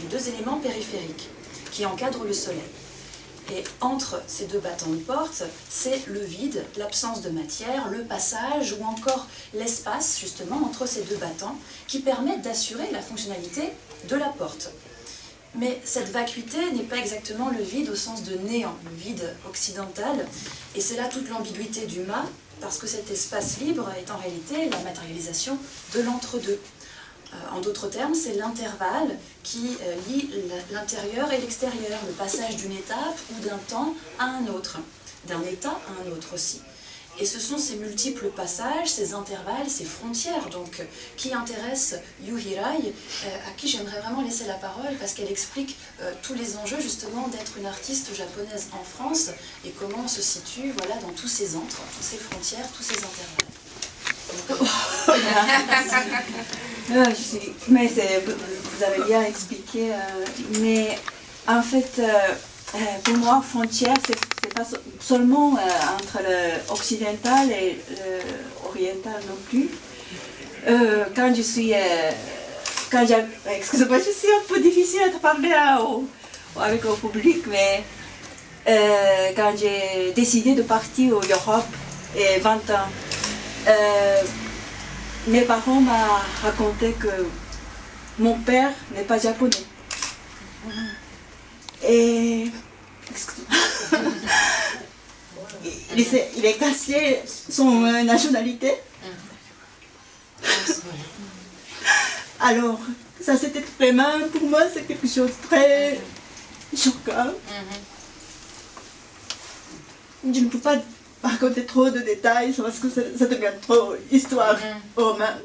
les deux éléments périphériques, qui encadrent le soleil. Et entre ces deux battants de porte, c'est le vide, l'absence de matière, le passage ou encore l'espace, justement, entre ces deux battants, qui permettent d'assurer la fonctionnalité de la porte. Mais cette vacuité n'est pas exactement le vide au sens de néant, le vide occidental, et c'est là toute l'ambiguïté du ma, parce que cet espace libre est en réalité la matérialisation de l'entre-deux. En d'autres termes, c'est l'intervalle qui lie l'intérieur et l'extérieur, le passage d'une étape ou d'un temps à un autre, d'un état à un autre aussi. Et ce sont ces multiples passages, ces intervalles, ces frontières donc, qui intéressent Yu Hirai, à qui j'aimerais vraiment laisser la parole parce qu'elle explique tous les enjeux justement d'être une artiste japonaise en France et comment on se situe voilà, dans tous ces entres, toutes ces frontières, tous ces intervalles. Mais vous avez bien expliqué, mais en fait, pour moi, frontière, c'est pas seulement entre l'occidental et l'oriental non plus. Quand je suis, excusez-moi, je suis un peu difficile à parler avec le public, mais quand j'ai décidé de partir en Europe, et 20 ans, mes parents m'ont raconté que mon père n'est pas japonais. Et il est cassé son nationalité. Alors, ça c'était vraiment, pour moi, c'est quelque chose de très choquant. Je ne peux pas raconter trop de détails parce que ça devient trop histoire romaine.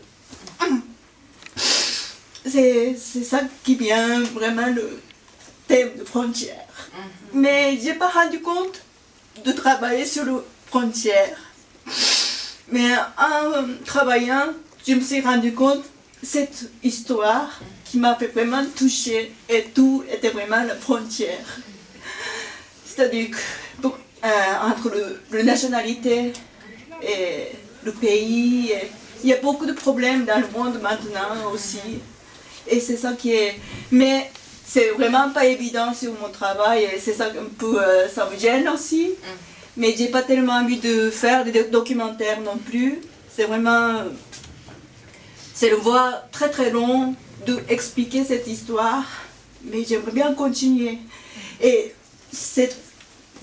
C'est ça qui vient vraiment le thème de frontières. Mais je n'ai pas rendu compte de travailler sur les frontières. Mais en travaillant, je me suis rendu compte de cette histoire qui m'a fait vraiment toucher et tout était vraiment la frontière. C'est-à-dire que entre la nationalité et le pays, il y a beaucoup de problèmes dans le monde maintenant aussi. Et c'est ça qui est... Mais c'est vraiment pas évident sur mon travail et c'est ça un peu... ça me gêne aussi. Mais j'ai pas tellement envie de faire des documentaires non plus. C'est vraiment... C'est le voie très très long d'expliquer cette histoire. Mais j'aimerais bien continuer. Et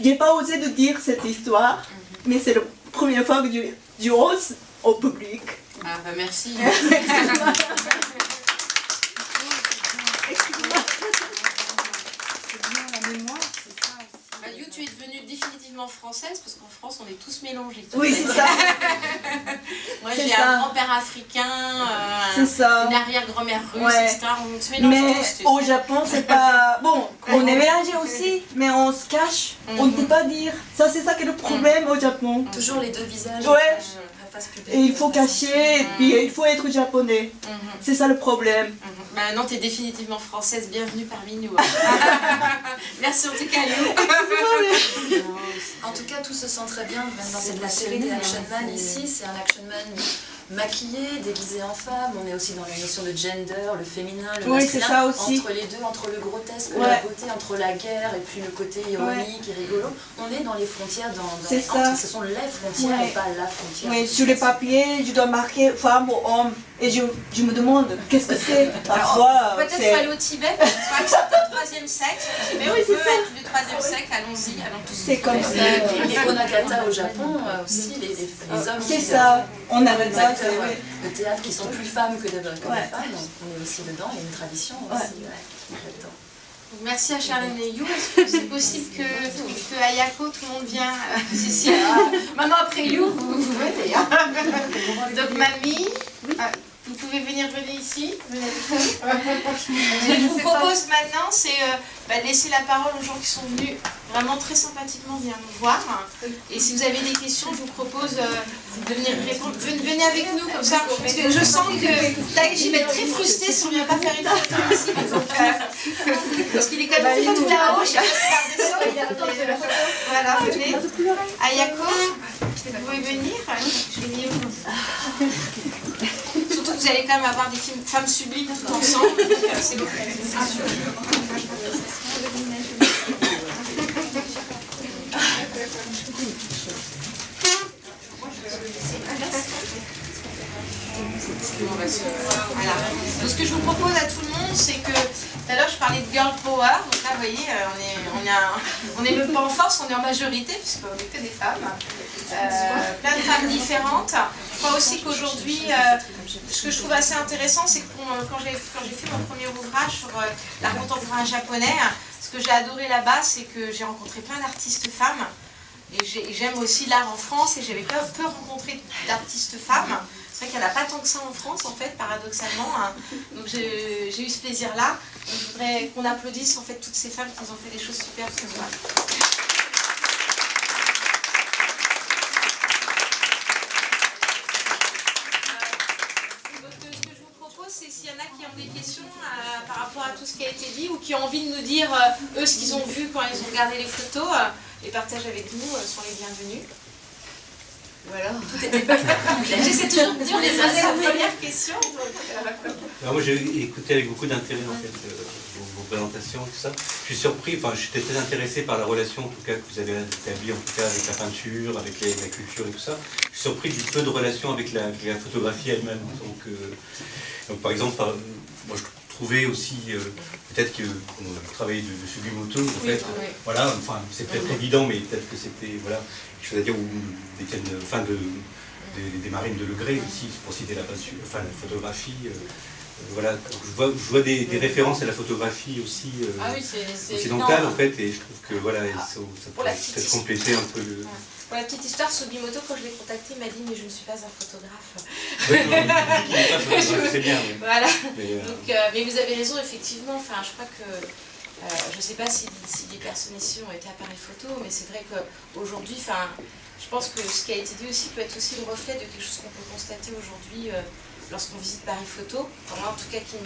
j'ai pas osé de dire cette histoire, mais c'est la première fois que je ose au public. Ah bah merci. You, tu es devenue définitivement française parce qu'en France on est tous mélangés. Oui, c'est ça. Moi j'ai un grand-père africain, une arrière-grand-mère russe, etc. On se mélange. Mais au Japon c'est pas... Bon, on est mélangés aussi, mais on se cache, on ne peut pas dire. Ça c'est ça qui est le problème au Japon. Toujours les deux visages. Ouais. Face publique, et il faut cacher, et puis il faut être japonais. C'est ça le problème. Maintenant, tu es définitivement française, bienvenue parmi nous. Merci en tout cas, You. En tout cas, tout se sent très bien, même dans cette nationalité Action Man ici. C'est un Action Man maquillé, déguisé en femme. On est aussi dans la notion de gender, le féminin, le masculin. Ça aussi. Entre les deux, entre le grotesque, la beauté, entre la guerre et puis le côté ironique et rigolo. On est dans les frontières, ce sont les frontières et pas la frontière. Oui, sur les papiers, je dois marquer femme ou homme. Et je me demande, qu'est-ce que c'est parfois. Peut-être aller au Tibet, parce que c'est le troisième sexe. Mais on peut être du troisième sexe, allons-y, allons tous. C'est comme ça. Les Onagata au Japon aussi, les hommes. C'est ça, on arrête ça. Le théâtre qui sont plus femmes que des femmes, donc on est aussi dedans, il y a une tradition aussi là-dedans. Merci à Charlène et You. Est-ce que c'est possible que Ayako, tout le monde vient ici maintenant après You, vous venez. Donc Mamie, vous pouvez venir ici. Ce que je vous propose maintenant, c'est de laisser la parole aux gens qui sont venus vraiment très sympathiquement venir nous voir. Et si vous avez des questions, je vous propose de venir répondre. Venez avec nous comme ça, parce que je sens que Taïchi va être très frustré si on ne vient pas faire une photo ici. Parce qu'il est quand même tout là-haut, je sais pas si voilà, venez. Ayako, vous pouvez venir. Je vais venir. Surtout que vous allez quand même avoir des femmes sublimes tout ensemble. C'est bon. Voilà. Donc, ce que je vous propose à tout le monde, c'est que tout à l'heure je parlais de girl power. Donc là, vous voyez, on est même pas en force, on est en majorité puisqu'on est que des femmes. Plein de femmes différentes. Je crois aussi qu'aujourd'hui, ce que je trouve assez intéressant, c'est que quand j'ai fait mon premier ouvrage sur l'art contemporain japonais, ce que j'ai adoré là-bas, c'est que j'ai rencontré plein d'artistes femmes. Et j'aime aussi l'art en France et j'avais peu rencontré d'artistes femmes. C'est vrai qu'il n'y en a pas tant que ça en France, en fait, paradoxalement. Hein. Donc j'ai eu ce plaisir-là. Je voudrais qu'on applaudisse en fait toutes ces femmes qui ont fait des choses super ce soir. Ce que je vous propose, c'est s'il y en a qui ont des questions par rapport à tout ce qui a été dit ou qui ont envie de nous dire, eux, ce qu'ils ont vu quand ils ont regardé les photos, les partagent avec nous, sont les bienvenus. Voilà, tout était pas fait. J'essaie toujours de dire les premières questions. Alors moi j'ai écouté avec beaucoup d'intérêt en fait vos présentations et tout ça. Je suis surpris, enfin j'étais très intéressé par la relation en tout cas que vous avez établie en tout cas avec la peinture, avec la culture et tout ça. Je suis surpris du peu de relation avec la photographie elle-même. Donc par exemple, moi je trouvais aussi peut-être que travailler de Sugimoto en fait, voilà, enfin c'est peut-être évident mais peut-être que c'était voilà. Je veux dire, des marines de Legré aussi, pour citer la peinture, enfin la photographie. Voilà, je vois des références à la photographie aussi occidentale en fait, et je trouve que voilà, ça pourrait peut-être compléter un peu Pour la petite histoire, Sugimoto, quand je l'ai contacté, il m'a dit mais je ne suis pas un photographe. C'est bien. Oui. Voilà. Mais, Donc, mais vous avez raison, effectivement. Enfin, je crois que je ne sais pas si les personnes ici ont été appareils photo, mais c'est vrai qu'aujourd'hui, enfin, je pense que ce qui a été dit aussi peut être aussi le reflet de quelque chose qu'on peut constater aujourd'hui lorsqu'on visite Paris Photo. Enfin, moi, en tout cas, qui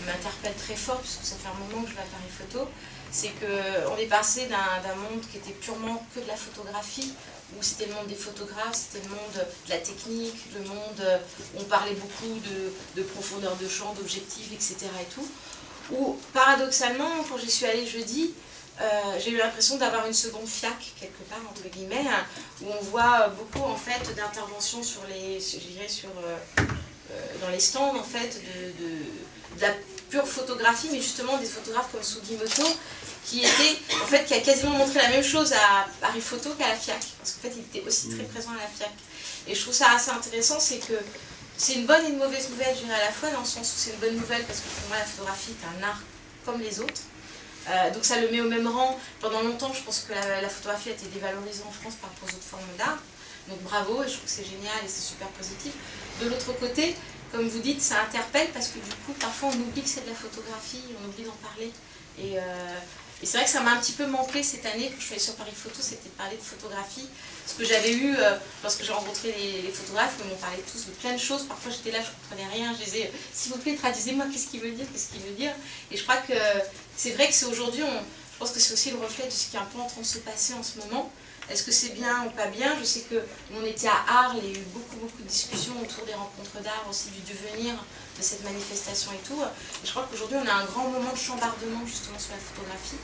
m'interpelle très fort, puisque ça fait un moment que je vais à Paris Photo, c'est qu'on est passé d'un monde qui était purement que de la photographie, où c'était le monde des photographes, c'était le monde de la technique, le monde où on parlait beaucoup de profondeur de champ, d'objectifs, etc. et tout. Où, paradoxalement, quand j'y suis allée jeudi, j'ai eu l'impression d'avoir une seconde FIAC, quelque part, entre guillemets, hein, où on voit beaucoup, en fait, d'interventions sur les, je dirais, dans les stands, en fait, de la pure photographie, mais justement des photographes comme Sugimoto, qui a quasiment montré la même chose à Paris Photo qu'à la FIAC, parce qu'en fait, il était aussi très présent à la FIAC. Et je trouve ça assez intéressant, c'est que c'est une bonne et une mauvaise nouvelle, je dirais, à la fois, dans le sens où c'est une bonne nouvelle, parce que pour moi, la photographie est un art comme les autres. Donc ça le met au même rang. Pendant longtemps, je pense que la photographie a été dévalorisée en France par rapport aux autres formes d'art. Donc bravo, et je trouve que c'est génial et c'est super positif. De l'autre côté, comme vous dites, ça interpelle parce que du coup, parfois on oublie que c'est de la photographie, on oublie d'en parler. Et c'est vrai que ça m'a un petit peu manqué cette année, quand je suis allée sur Paris Photo, c'était de parler de photographie. Ce que j'avais eu, lorsque j'ai rencontré les photographes, ils m'ont parlé tous de plein de choses. Parfois j'étais là, je ne comprenais rien, je disais, s'il vous plaît, traduisez-moi, qu'est-ce qu'il veut dire, qu'est-ce qu'il veut dire. Et je crois que c'est vrai que c'est aujourd'hui, je pense que c'est aussi le reflet de ce qui est un peu en train de se passer en ce moment. Est-ce que c'est bien ou pas bien? Je sais que on était à Arles, il y a eu beaucoup de discussions autour des rencontres d'art, aussi du devenir de cette manifestation et tout. Et je crois qu'aujourd'hui, on a un grand moment de chambardement justement sur la photographie.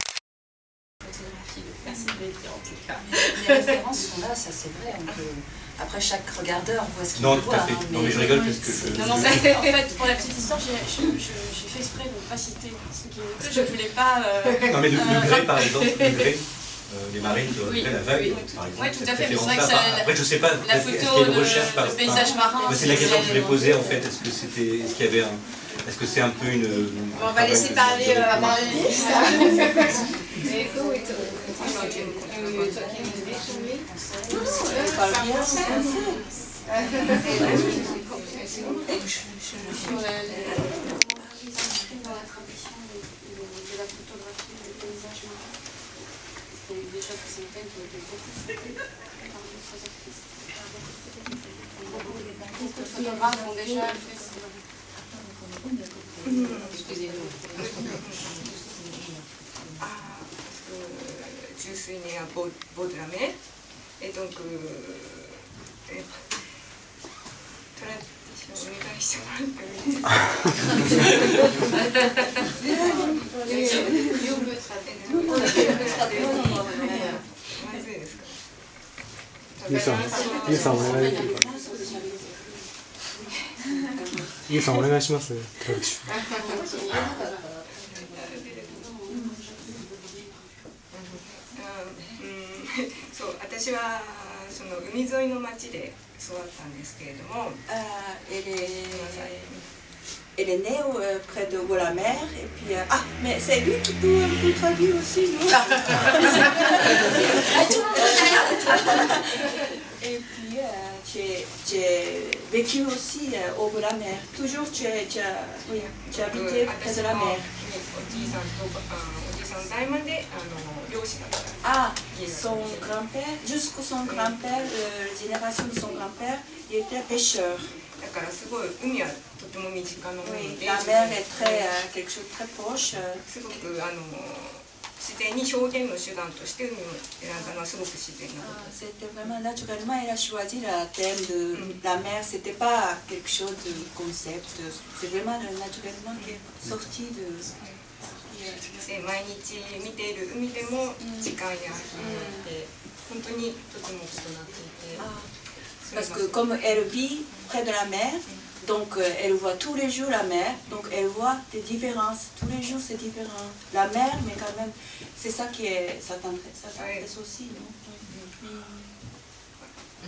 Merci de le dire en tout cas. Les références sont là, ça c'est vrai. Après, chaque regardeur voit ce qu'il veut voir. Non, mais je rigole parce que Non, en fait, pour la petite histoire, j'ai fait exprès de ne pas citer ce qui je ne voulais pas... Non, mais le grès, par exemple, le grès, les marines de la vague, par exemple. Oui, tout à fait, mais c'est vrai que après, je ne sais pas, la photo, le paysage marin... C'est la question que je voulais poser, en fait. Est-ce que c'est un peu une... On va laisser parler Les photographes ont déjà fait ça. Excusez-nous. 純粋にボードラメdoncトラディションお願いしてもらってもいいですかまずいですかゆうさんお願いゆうさんお願いしますトラディションそう私はその海沿いの町で育ったんですけれども、Elle est née près de la mer, et puis... ah, mais c'est lui qui peut traduire aussi, non? Et puis, tu as vécu aussi au bord de la mer. Toujours, tu as habité près de la mer. おじいさん代まで漁師だった。 Ah, son grand-père, jusqu'à son grand-père, la génération de son grand-père, il était pêcheur. だからすごい海はとても身近なもので、 Oui, la mer est quelque chose de très proche. すごく自然に表現の手段として海を選んだのはすごく自然なこと。 C'était vraiment naturellement, elle a choisi le thème de la mer. C'était pas quelque chose de concept. C'est vraiment naturellement qui est sorti de. で毎日見ている海でも時間や本当にとても異なっていて。 Parce que comme elle vit près de la mer, donc elle voit tous les jours la mer, donc elle voit des différences. Tous les jours c'est différent. La mer, mais quand même, c'est ça qui est, ça t'intéresse aussi, non?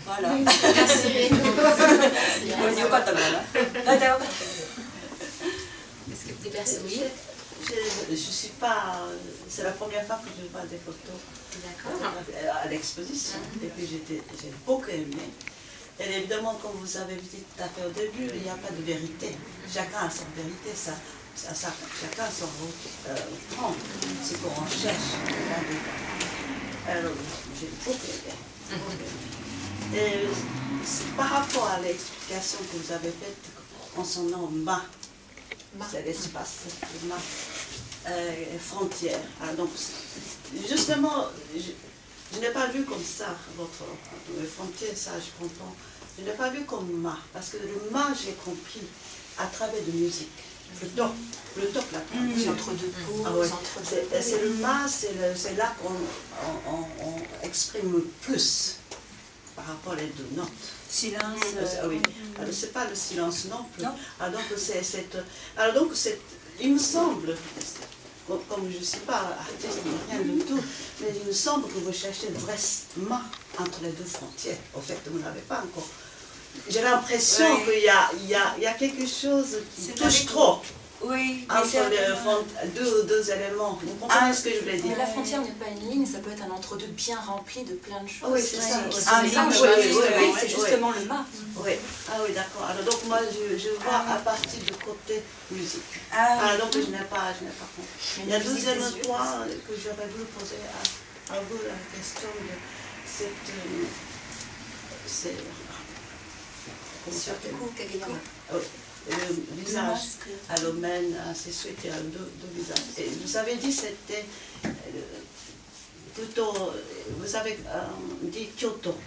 Voilà. Merci. Est-ce que des personnes? Oui. je suis pas. C'est la première fois que je vois des photos à l'exposition. Et puis j'ai beaucoup aimé. Et évidemment, comme vous avez dit tout à fait au début, il n'y a pas de vérité. Chacun a sa vérité, chacun a son prend ce qu'on recherche. Alors, j'ai beaucoup aimé. Et par rapport à l'explication que vous avez faite en son nom, c'est l'espace, frontière. Alors, donc, justement, je n'ai pas vu comme ça votre frontière, ça je comprends. Je n'ai pas vu comme ma, parce que le ma, j'ai compris à travers de musique. Le top, la traduction. Entre deux pôles, Ah ouais. c'est le ma, c'est là qu'on exprime le plus par rapport aux deux notes. Silence. Oui. Alors, c'est pas le silence non plus. Non. Alors, donc, il me semble, comme je ne suis pas artiste, rien du tout, mais il me semble que vous cherchez le vrai ma entre les deux frontières. En fait, vous n'avez pas encore. J'ai l'impression qu'il y a quelque chose qui touche trop. Oui, Entre les deux éléments. Vous comprenez ce que je voulais dire? Mais la frontière n'est pas une ligne, ça peut être un entre-deux bien rempli de plein de choses. Oui, c'est ça. C'est justement le mât. Oui, ah oui, d'accord. Alors donc moi je vois à partir du côté musique. Donc je n'ai pas compris. Il y a un deuxième point que j'aurais voulu poser à vous la question de cette comment ça s'appelle? Le visage à l'omène, à ses suites, il y a deux visages. Et vous avez dit c'était plutôt, vous avez dit Kyoto.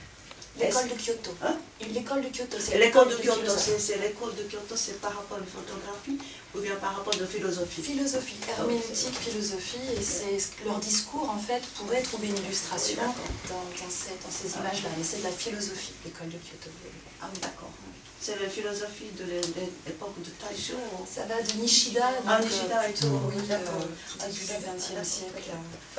L'école de Kyoto. Hein? L'école de Kyoto, c'est l'école de Kyoto. C'est l'école de Kyoto, c'est par rapport à la photographie ou bien par rapport à la philosophie? Philosophie, herméneutique, philosophie, et c'est leur discours en fait pourrait trouver une illustration dans ces images-là. Mais c'est de la philosophie, l'école de Kyoto. Ah oui, d'accord. C'est la philosophie de l'époque de Taisho. Ça va de Nishida, Nishida et tout. Oui, début du XXe siècle.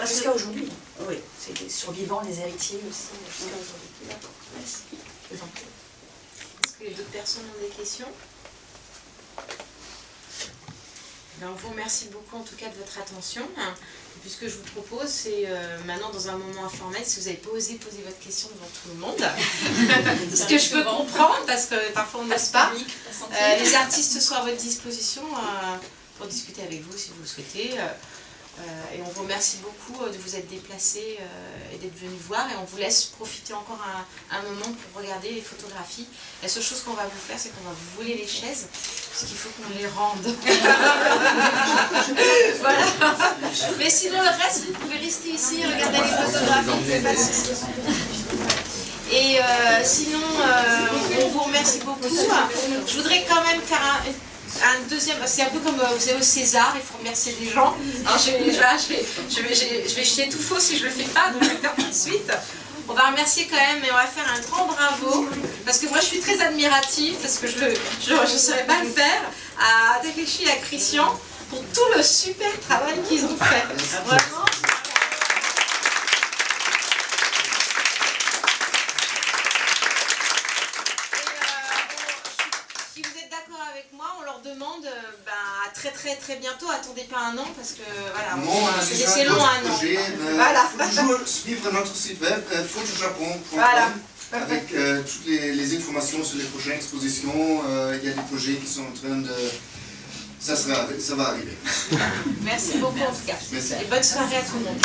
Jusqu'à aujourd'hui. Oui. C'est les survivants, les héritiers aussi, jusqu'à aujourd'hui. D'accord, merci. Est-ce que d'autres personnes ont des questions? On vous remercie beaucoup en tout cas de votre attention. Et puis ce que je vous propose, c'est maintenant dans un moment informel, si vous n'avez pas osé poser votre question devant tout le monde, ce que je peux comprendre parce que parfois on n'ose pas, les artistes sont à votre disposition pour discuter avec vous si vous le souhaitez. Et on vous remercie beaucoup de vous être déplacés et d'être venus voir. Et on vous laisse profiter encore un moment pour regarder les photographies. La seule chose qu'on va vous faire, c'est qu'on va vous voler les chaises, parce qu'il faut qu'on les rende. Voilà. Mais sinon, le reste, vous pouvez rester ici et regarder les photographies. Et sinon, on vous remercie beaucoup. Je voudrais quand même faire un deuxième, c'est un peu comme vous savez au César, il faut remercier des gens. Alors je vais jeter tout faux si je le fais pas, donc je vais le faire tout de suite. On va remercier quand même, et on va faire un grand bravo, parce que moi je suis très admirative, parce que je ne saurais pas le faire, à Takeshi et à Christian, pour tout le super travail qu'ils ont fait. Vraiment. Très bientôt, attendez pas un an parce que voilà, c'est long un an. Voilà. Il faut toujours suivre notre site web photojapon.com voilà. Avec toutes les informations sur les prochaines expositions. Il y a des projets qui sont en train de... Ça va arriver. Merci beaucoup en tout cas. Merci. Et bonne soirée à tout le monde.